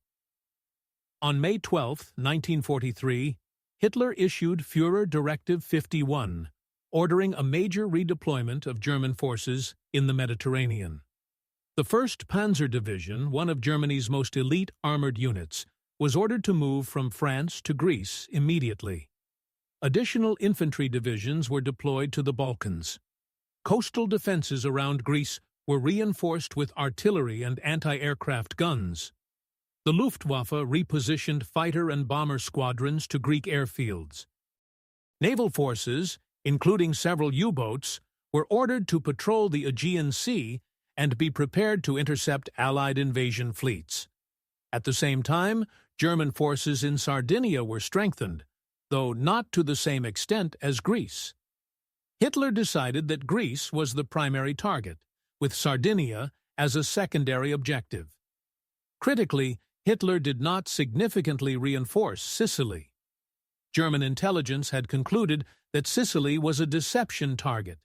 On May 12, 1943, Hitler issued Führer Directive 51, ordering a major redeployment of German forces in the Mediterranean. The 1st Panzer Division, one of Germany's most elite armored units, was ordered to move from France to Greece immediately. Additional infantry divisions were deployed to the Balkans. Coastal defenses around Greece were reinforced with artillery and anti-aircraft guns. The Luftwaffe repositioned fighter and bomber squadrons to Greek airfields. Naval forces, including several U-boats, were ordered to patrol the Aegean Sea and be prepared to intercept Allied invasion fleets. At the same time, German forces in Sardinia were strengthened, though not to the same extent as Greece. Hitler decided that Greece was the primary target, with Sardinia as a secondary objective. Critically, Hitler did not significantly reinforce Sicily. German intelligence had concluded that Sicily was a deception target,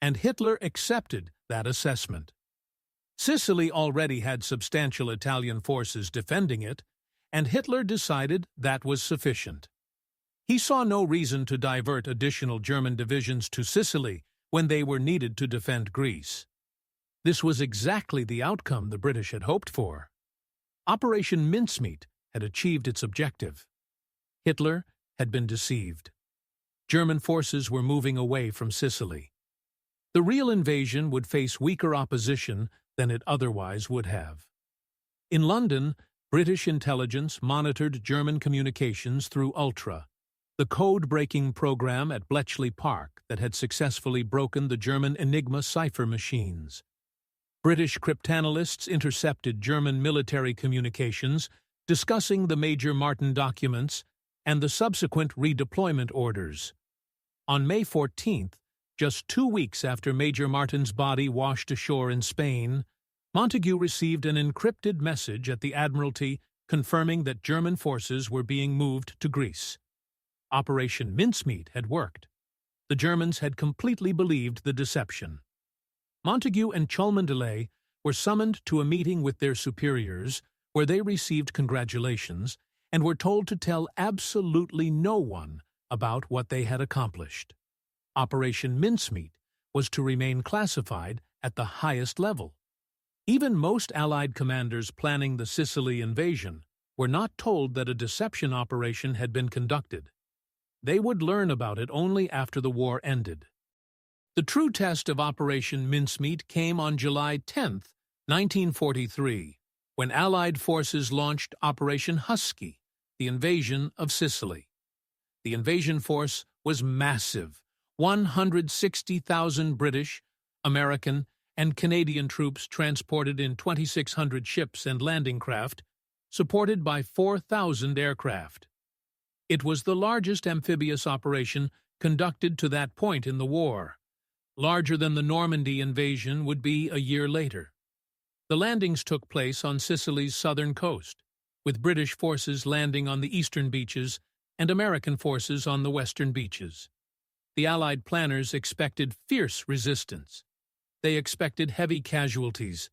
and Hitler accepted that assessment. Sicily already had substantial Italian forces defending it, and Hitler decided that was sufficient. He saw no reason to divert additional German divisions to Sicily when they were needed to defend Greece. This was exactly the outcome the British had hoped for. Operation Mincemeat had achieved its objective. Hitler had been deceived. German forces were moving away from Sicily. The real invasion would face weaker opposition than it otherwise would have. In London, British intelligence monitored German communications through Ultra, the code-breaking program at Bletchley Park that had successfully broken the German Enigma cipher machines. British cryptanalysts intercepted German military communications discussing the Major Martin documents and the subsequent redeployment orders. On May 14th, just 2 weeks after Major Martin's body washed ashore in Spain, Montagu received an encrypted message at the Admiralty confirming that German forces were being moved to Greece. Operation Mincemeat had worked. The Germans had completely believed the deception. Montagu and Cholmondeley were summoned to a meeting with their superiors where they received congratulations and were told to tell absolutely no one about what they had accomplished. Operation Mincemeat was to remain classified at the highest level. Even most Allied commanders planning the Sicily invasion were not told that a deception operation had been conducted. They would learn about it only after the war ended. The true test of Operation Mincemeat came on July 10, 1943, when Allied forces launched Operation Husky, the invasion of Sicily. The invasion force was massive. 160,000 British, American, and Canadian troops transported in 2,600 ships and landing craft, supported by 4,000 aircraft. It was the largest amphibious operation conducted to that point in the war. Larger than the Normandy invasion would be a year later. The landings took place on Sicily's southern coast, with British forces landing on the eastern beaches and American forces on the western beaches. the Allied planners expected fierce resistance. They expected heavy casualties.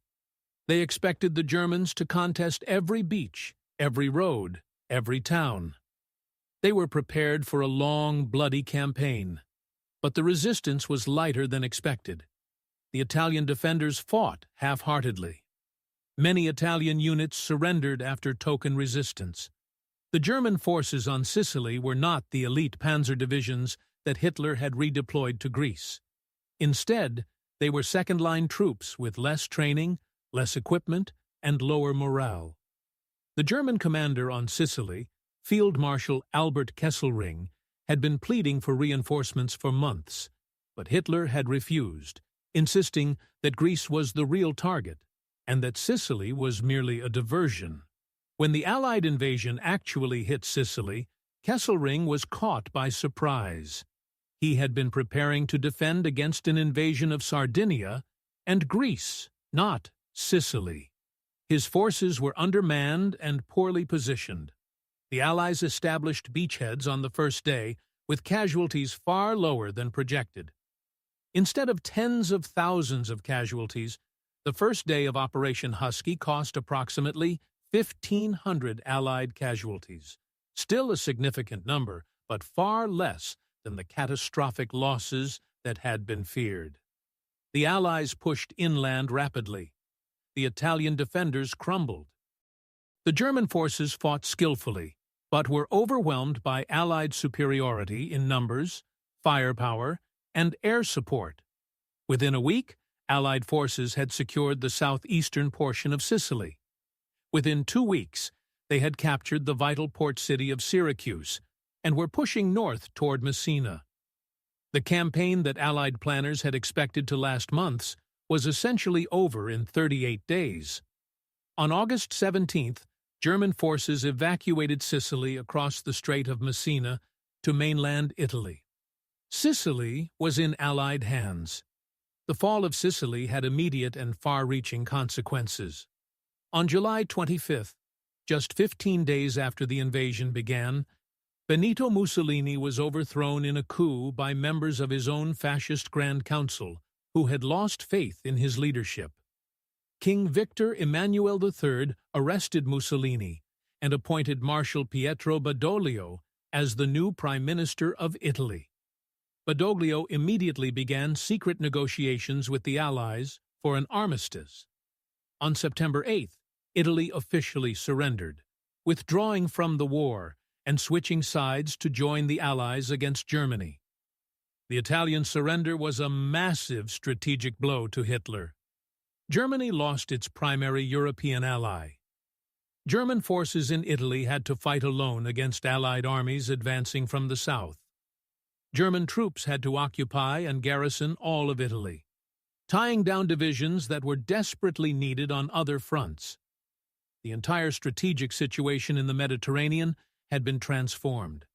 They expected the Germans to contest every beach, every road, every town. They were prepared for a long, bloody campaign. But the resistance was lighter than expected. The Italian defenders fought half-heartedly. Many Italian units surrendered after token resistance. The German forces on Sicily were not the elite panzer divisions that Hitler had redeployed to Greece. Instead, they were second-line troops with less training, less equipment, and lower morale. The German commander on Sicily, Field Marshal Albert Kesselring, had been pleading for reinforcements for months, but Hitler had refused, insisting that Greece was the real target and that Sicily was merely a diversion. When the Allied invasion actually hit Sicily, Kesselring was caught by surprise. He had been preparing to defend against an invasion of Sardinia and Greece, not Sicily. His forces were undermanned and poorly positioned. The Allies established beachheads on the first day, with casualties far lower than projected. Instead of tens of thousands of casualties, the first day of Operation Husky cost approximately 1,500 Allied casualties. Still a significant number, but far less than the catastrophic losses that had been feared. The Allies pushed inland rapidly. The Italian defenders crumbled. The German forces fought skillfully, but were overwhelmed by Allied superiority in numbers, firepower, and air support. Within a week, Allied forces had secured the southeastern portion of Sicily. Within 2 weeks, they had captured the vital port city of Syracuse and were pushing north toward Messina. The campaign that Allied planners had expected to last months was essentially over in 38 days. On August 17th, German forces evacuated Sicily across the Strait of Messina to mainland Italy. Sicily was in Allied hands. The fall of Sicily had immediate and far-reaching consequences. On July 25th, just 15 days after the invasion began, Benito Mussolini was overthrown in a coup by members of his own fascist Grand Council, who had lost faith in his leadership. King Victor Emmanuel III arrested Mussolini and appointed Marshal Pietro Badoglio as the new Prime Minister of Italy. Badoglio immediately began secret negotiations with the Allies for an armistice. On September 8th, Italy officially surrendered, withdrawing from the war and switching sides to join the Allies against Germany. The Italian surrender was a massive strategic blow to Hitler. Germany lost its primary European ally. German forces in Italy had to fight alone against Allied armies advancing from the south. German troops had to occupy and garrison all of Italy, tying down divisions that were desperately needed on other fronts. The entire strategic situation in the Mediterranean had been transformed,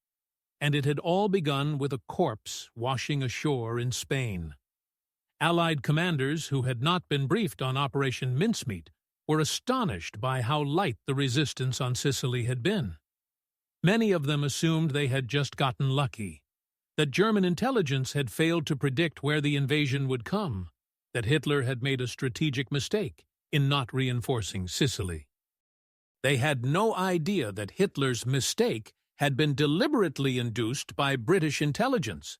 and it had all begun with a corpse washing ashore in Spain. Allied commanders who had not been briefed on Operation Mincemeat were astonished by how light the resistance on Sicily had been. Many of them assumed they had just gotten lucky, that German intelligence had failed to predict where the invasion would come, that Hitler had made a strategic mistake in not reinforcing Sicily. They had no idea that Hitler's mistake had been deliberately induced by British intelligence.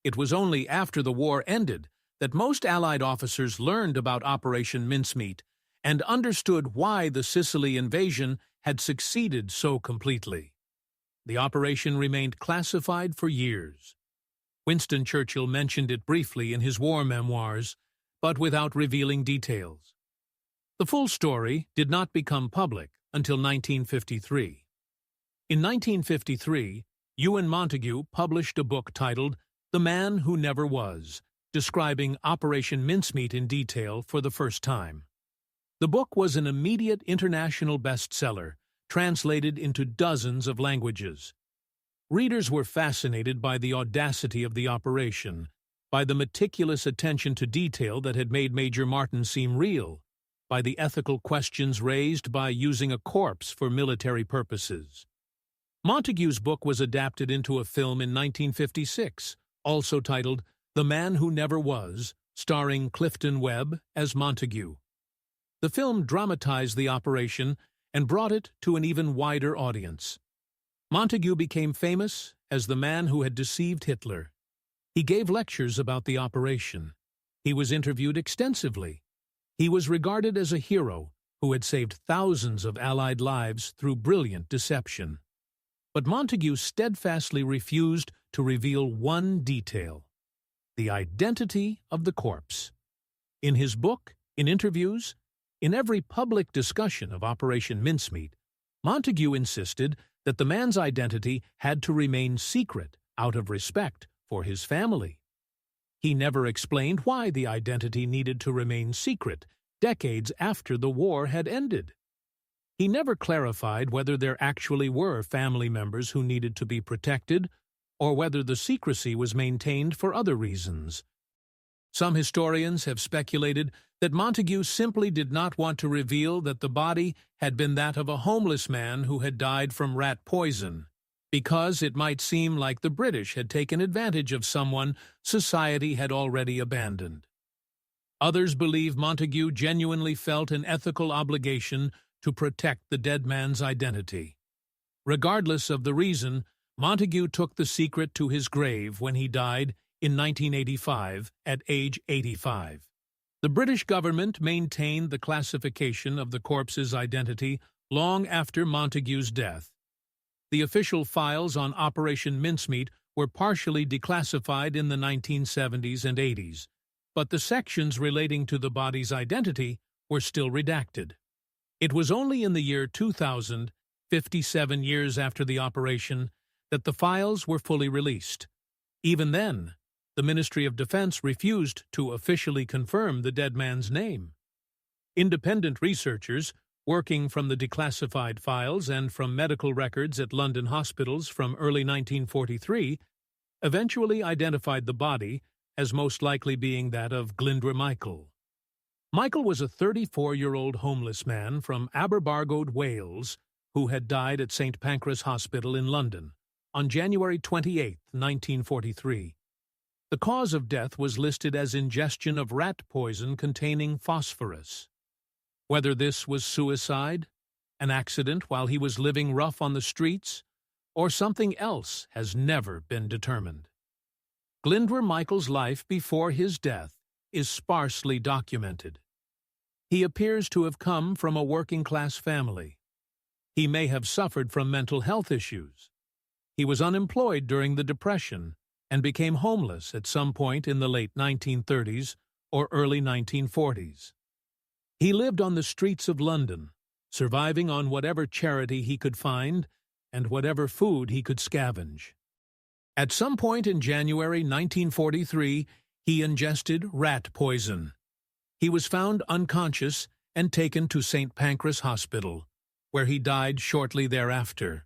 It was only after the war ended that most Allied officers learned about Operation Mincemeat and understood why the Sicily invasion had succeeded so completely. The operation remained classified for years. Winston Churchill mentioned it briefly in his war memoirs, but without revealing details. The full story did not become public until 1953. In 1953, Ewen Montagu published a book titled The Man Who Never Was, describing Operation Mincemeat in detail for the first time. The book was an immediate international bestseller, translated into dozens of languages. Readers were fascinated by the audacity of the operation, by the meticulous attention to detail that had made Major Martin seem real, by the ethical questions raised by using a corpse for military purposes. Montagu's book was adapted into a film in 1956, also titled The Man Who Never Was, starring Clifton Webb as Montagu. The film dramatized the operation and brought it to an even wider audience. Montagu became famous as the man who had deceived Hitler. He gave lectures about the operation. He was interviewed extensively. He was regarded as a hero who had saved thousands of Allied lives through brilliant deception. But Montagu steadfastly refused to reveal one detail: the identity of the corpse. In his book, in interviews, in every public discussion of Operation Mincemeat, Montagu insisted that the man's identity had to remain secret out of respect for his family. He never explained why the identity needed to remain secret decades after the war had ended. He never clarified whether there actually were family members who needed to be protected, or whether the secrecy was maintained for other reasons. Some historians have speculated that Montagu simply did not want to reveal that the body had been that of a homeless man who had died from rat poison, because it might seem like the British had taken advantage of someone society had already abandoned. Others believe Montagu genuinely felt an ethical obligation to protect the dead man's identity. Regardless of the reason, Montagu took the secret to his grave when he died in 1985 at age 85. The British government maintained the classification of the corpse's identity long after Montagu's death. The official files on Operation Mincemeat were partially declassified in the 1970s and 80s, but the sections relating to the body's identity were still redacted. It was only in the year 2000, 57 years after the operation, that the files were fully released. Even then, the Ministry of Defense refused to officially confirm the dead man's name. Independent researchers, working from the declassified files and from medical records at London hospitals from early 1943, eventually identified the body as most likely being that of Glyndwr Michael. Michael was a 34-year-old homeless man from Aberbargod, Wales, who had died at St. Pancras Hospital in London on January 28, 1943. The cause of death was listed as ingestion of rat poison containing phosphorus. Whether this was suicide, an accident while he was living rough on the streets, or something else has never been determined. Glyndwr Michael's life before his death is sparsely documented. He appears to have come from a working-class family. He may have suffered from mental health issues. He was unemployed during the Depression and became homeless at some point in the late 1930s or early 1940s. He lived on the streets of London, surviving on whatever charity he could find and whatever food he could scavenge. At some point in January 1943, he ingested rat poison. He was found unconscious and taken to St. Pancras Hospital, where he died shortly thereafter.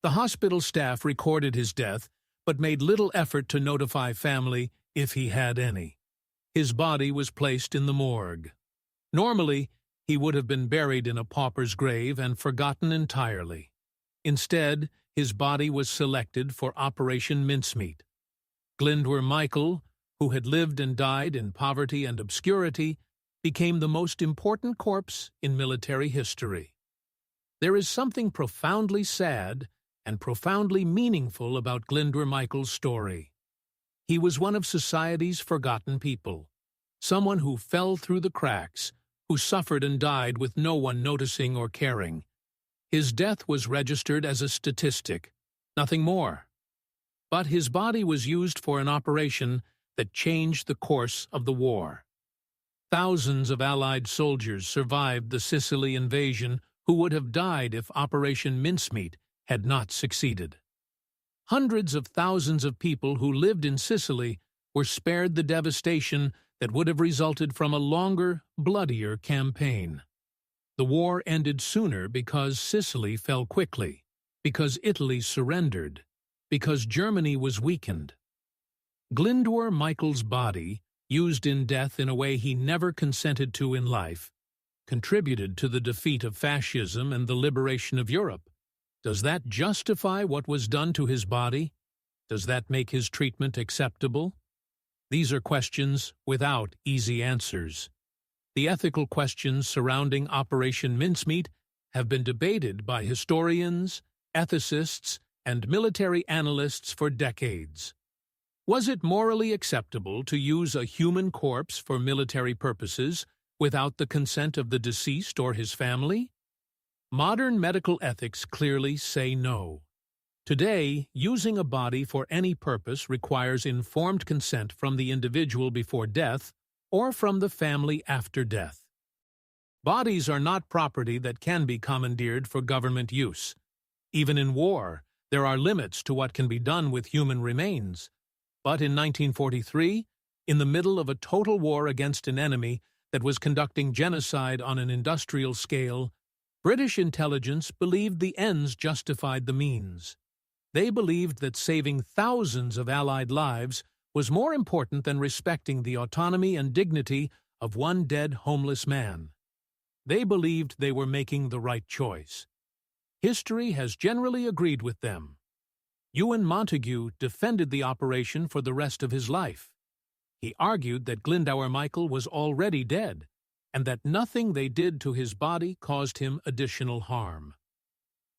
The hospital staff recorded his death, but made little effort to notify family if he had any. His body was placed in the morgue. Normally, he would have been buried in a pauper's grave and forgotten entirely. Instead, his body was selected for Operation Mincemeat. Glyndwr Michael, who had lived and died in poverty and obscurity, became the most important corpse in military history. There is something profoundly sad and profoundly meaningful about Glyndwr Michael's story. He was one of society's forgotten people, someone who fell through the cracks, who suffered and died with no one noticing or caring. His death was registered as a statistic, nothing more. But his body was used for an operation that changed the course of the war. Thousands of Allied soldiers survived the Sicily invasion who would have died if Operation Mincemeat had not succeeded. Hundreds of thousands of people who lived in Sicily were spared the devastation that would have resulted from a longer, bloodier campaign. The war ended sooner because Sicily fell quickly, because Italy surrendered, because Germany was weakened. Glyndwr Michael's body, used in death in a way he never consented to in life, contributed to the defeat of fascism and the liberation of Europe. Does that justify what was done to his body? Does that make his treatment acceptable? These are questions without easy answers. The ethical questions surrounding Operation Mincemeat have been debated by historians, ethicists, and military analysts for decades. Was it morally acceptable to use a human corpse for military purposes without the consent of the deceased or his family? Modern medical ethics clearly say no. Today, using a body for any purpose requires informed consent from the individual before death or from the family after death. Bodies are not property that can be commandeered for government use. Even in war, there are limits to what can be done with human remains. But in 1943, in the middle of a total war against an enemy that was conducting genocide on an industrial scale, British intelligence believed the ends justified the means. They believed that saving thousands of Allied lives was more important than respecting the autonomy and dignity of one dead, homeless man. They believed they were making the right choice. History has generally agreed with them. Ewen Montagu defended the operation for the rest of his life. He argued that Glyndwr Michael was already dead, and that nothing they did to his body caused him additional harm.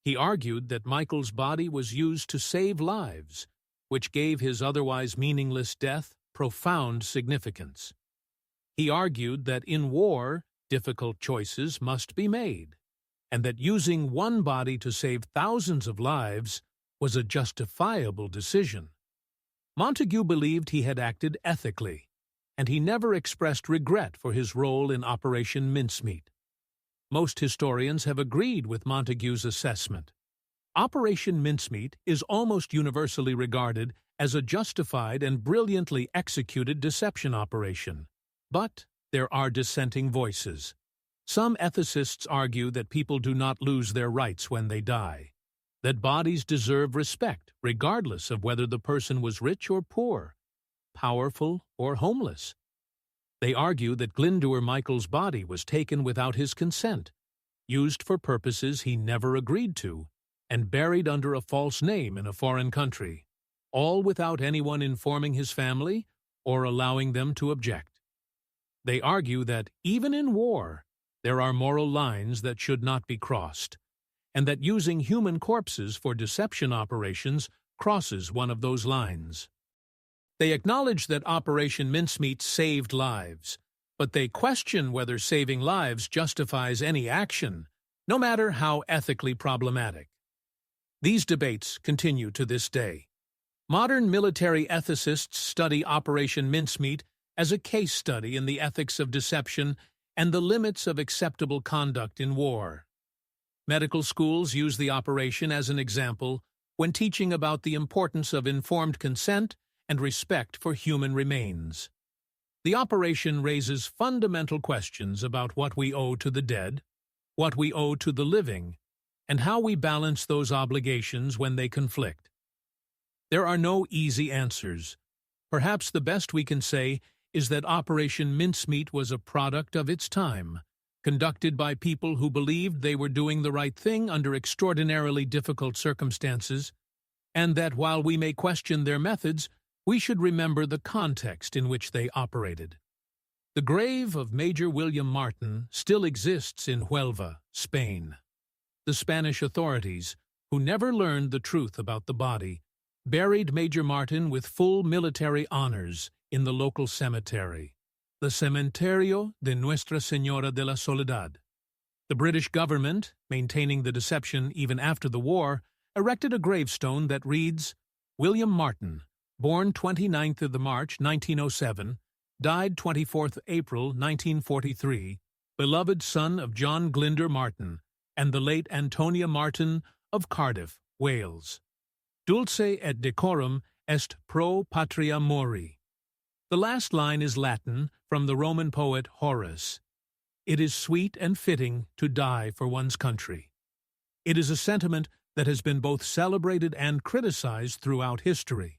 He argued that Michael's body was used to save lives, which gave his otherwise meaningless death profound significance. He argued that in war, difficult choices must be made, and that using one body to save thousands of lives was a justifiable decision. Montagu believed he had acted ethically, and he never expressed regret for his role in Operation Mincemeat. Most historians have agreed with Montagu's assessment. Operation Mincemeat is almost universally regarded as a justified and brilliantly executed deception operation. But there are dissenting voices. Some ethicists argue that people do not lose their rights when they die, that bodies deserve respect regardless of whether the person was rich or poor, powerful or homeless. They argue that Glyndwr Michael's body was taken without his consent, used for purposes he never agreed to, and buried under a false name in a foreign country, all without anyone informing his family or allowing them to object. They argue that, even in war, there are moral lines that should not be crossed, and that using human corpses for deception operations crosses one of those lines. They acknowledge that Operation Mincemeat saved lives, but they question whether saving lives justifies any action, no matter how ethically problematic. These debates continue to this day. Modern military ethicists study Operation Mincemeat as a case study in the ethics of deception and the limits of acceptable conduct in war. Medical schools use the operation as an example when teaching about the importance of informed consent and respect for human remains. The operation raises fundamental questions about what we owe to the dead, what we owe to the living, and how we balance those obligations when they conflict. There are no easy answers. Perhaps the best we can say is that Operation Mincemeat was a product of its time, conducted by people who believed they were doing the right thing under extraordinarily difficult circumstances, and that while we may question their methods, we should remember the context in which they operated. The grave of Major William Martin still exists in Huelva, Spain. The Spanish authorities, who never learned the truth about the body, buried Major Martin with full military honors in the local cemetery, the Cementerio de Nuestra Señora de la Soledad. The British government, maintaining the deception even after the war, erected a gravestone that reads, William Martin, born 29th of March 1907, died 24th April 1943, beloved son of John Glyndwr Martin and the late Antonia Martin of Cardiff, Wales. Dulce et decorum est pro patria mori. The last line is Latin from the Roman poet Horace. It is sweet and fitting to die for one's country. It is a sentiment that has been both celebrated and criticized throughout history.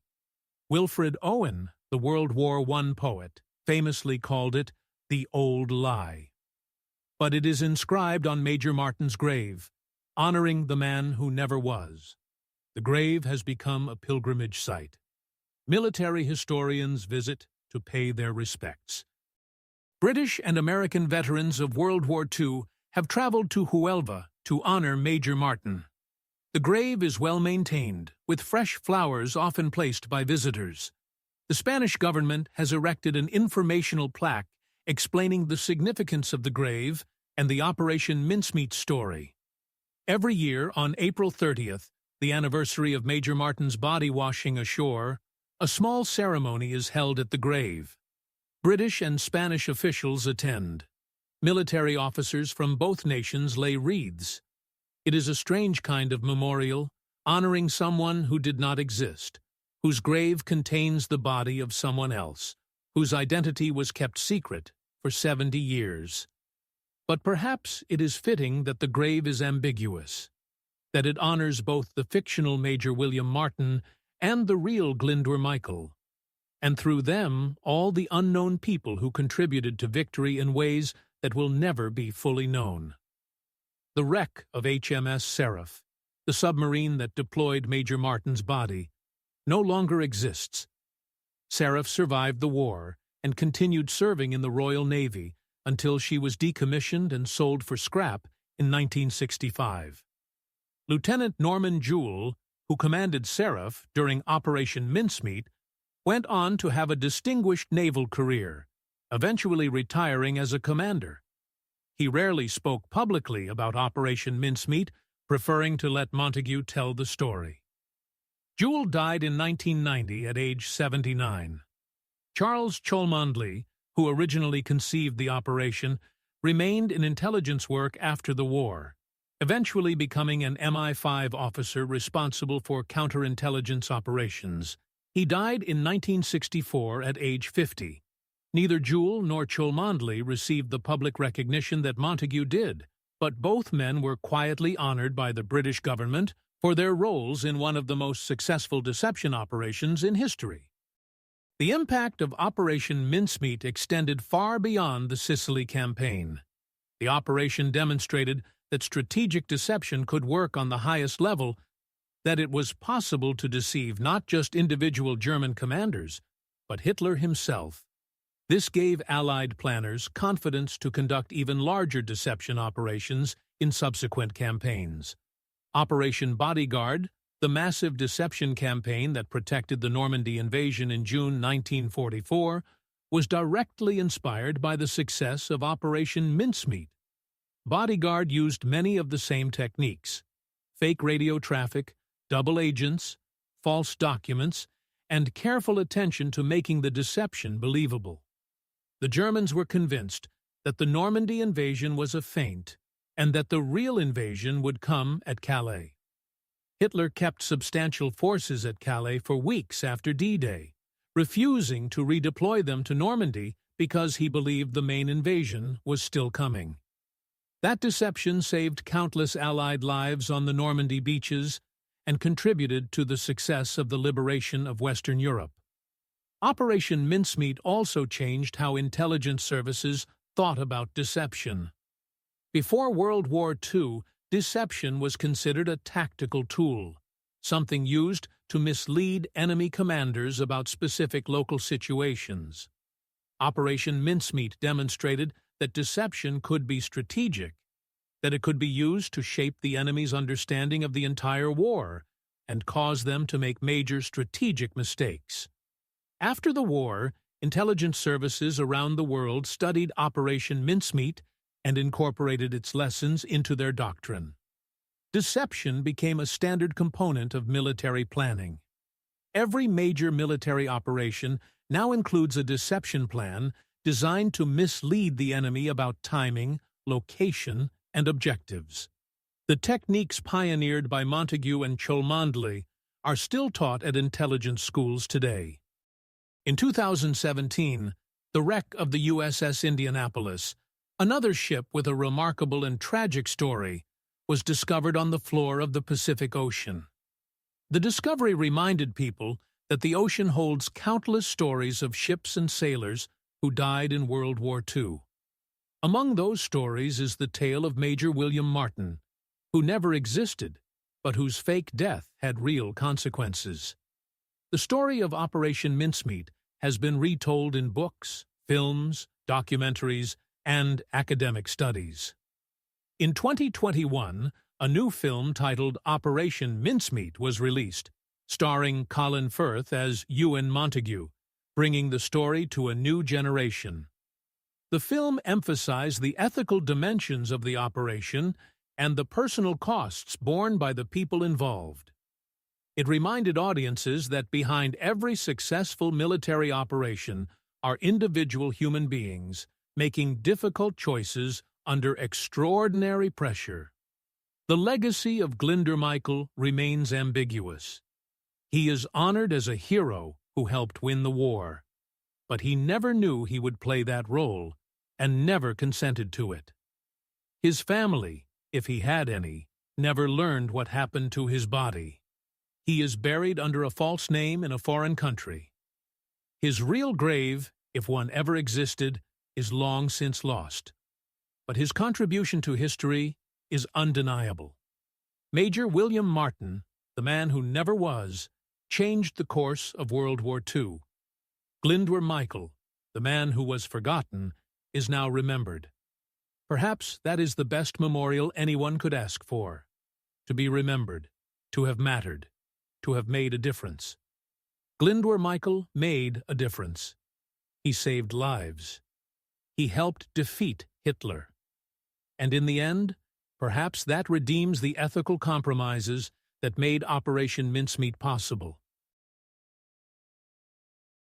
Wilfred Owen, the World War I poet, famously called it the old lie. But it is inscribed on Major Martin's grave, honoring the man who never was. The grave has become a pilgrimage site. Military historians visit to pay their respects. British and American veterans of World War II have traveled to Huelva to honor Major Martin. The grave is well maintained, with fresh flowers often placed by visitors. The Spanish government has erected an informational plaque explaining the significance of the grave and the Operation Mincemeat story. Every year, on April 30th, the anniversary of Major Martin's body washing ashore, a small ceremony is held at the grave. British and Spanish officials attend. Military officers from both nations lay wreaths. It is a strange kind of memorial, honoring someone who did not exist, whose grave contains the body of someone else, whose identity was kept secret for 70 years. But perhaps it is fitting that the grave is ambiguous, that it honors both the fictional Major William Martin and the real Glyndwr Michael, and through them all the unknown people who contributed to victory in ways that will never be fully known. The wreck of HMS Seraph, the submarine that deployed Major Martin's body, no longer exists. Seraph survived the war and continued serving in the Royal Navy until she was decommissioned and sold for scrap in 1965. Lieutenant Norman Jewell, who commanded Seraph during Operation Mincemeat, went on to have a distinguished naval career, eventually retiring as a commander. He rarely spoke publicly about Operation Mincemeat, preferring to let Montagu tell the story. Jewell died in 1990 at age 79. Charles Cholmondeley, who originally conceived the operation, remained in intelligence work after the war, eventually becoming an MI5 officer responsible for counterintelligence operations. He died in 1964 at age 50. Neither Jewell nor Cholmondeley received the public recognition that Montagu did, but both men were quietly honored by the British government for their roles in one of the most successful deception operations in history. The impact of Operation Mincemeat extended far beyond the Sicily campaign. The operation demonstrated that strategic deception could work on the highest level, that it was possible to deceive not just individual German commanders, but Hitler himself. This gave Allied planners confidence to conduct even larger deception operations in subsequent campaigns. Operation Bodyguard, the massive deception campaign that protected the Normandy invasion in June 1944, was directly inspired by the success of Operation Mincemeat. Bodyguard used many of the same techniques: fake radio traffic, double agents, false documents, and careful attention to making the deception believable. The Germans were convinced that the Normandy invasion was a feint, and that the real invasion would come at Calais. Hitler kept substantial forces at Calais for weeks after D-Day, refusing to redeploy them to Normandy because he believed the main invasion was still coming. That deception saved countless Allied lives on the Normandy beaches and contributed to the success of the liberation of Western Europe. Operation Mincemeat also changed how intelligence services thought about deception. Before World War II, deception was considered a tactical tool, something used to mislead enemy commanders about specific local situations. Operation Mincemeat demonstrated that deception could be strategic, that it could be used to shape the enemy's understanding of the entire war and cause them to make major strategic mistakes. After the war, intelligence services around the world studied Operation Mincemeat and incorporated its lessons into their doctrine. Deception became a standard component of military planning. Every major military operation now includes a deception plan designed to mislead the enemy about timing, location, and objectives. The techniques pioneered by Montagu and Cholmondeley are still taught at intelligence schools today. In 2017, the wreck of the USS Indianapolis, another ship with a remarkable and tragic story, was discovered on the floor of the Pacific Ocean. The discovery reminded people that the ocean holds countless stories of ships and sailors who died in World War II. Among those stories is the tale of Major William Martin, who never existed, but whose fake death had real consequences. The story of Operation Mincemeat has been retold in books, films, documentaries, and academic studies. In 2021, a new film titled Operation Mincemeat was released, starring Colin Firth as Ewen Montagu, bringing the story to a new generation. The film emphasized the ethical dimensions of the operation and the personal costs borne by the people involved. It reminded audiences that behind every successful military operation are individual human beings making difficult choices under extraordinary pressure. The legacy of Glyndwr Michael remains ambiguous. He is honored as a hero who helped win the war, but he never knew he would play that role and never consented to it. His family, if he had any, never learned what happened to his body. He is buried under a false name in a foreign country. His real grave, if one ever existed, is long since lost. But his contribution to history is undeniable. Major William Martin, the man who never was, changed the course of World War II. Glyndwr Michael, the man who was forgotten, is now remembered. Perhaps that is the best memorial anyone could ask for. To be remembered, to have mattered, to have made a difference. Glyndwr Michael made a difference. He saved lives. He helped defeat Hitler. And in the end, perhaps that redeems the ethical compromises that made Operation Mincemeat possible.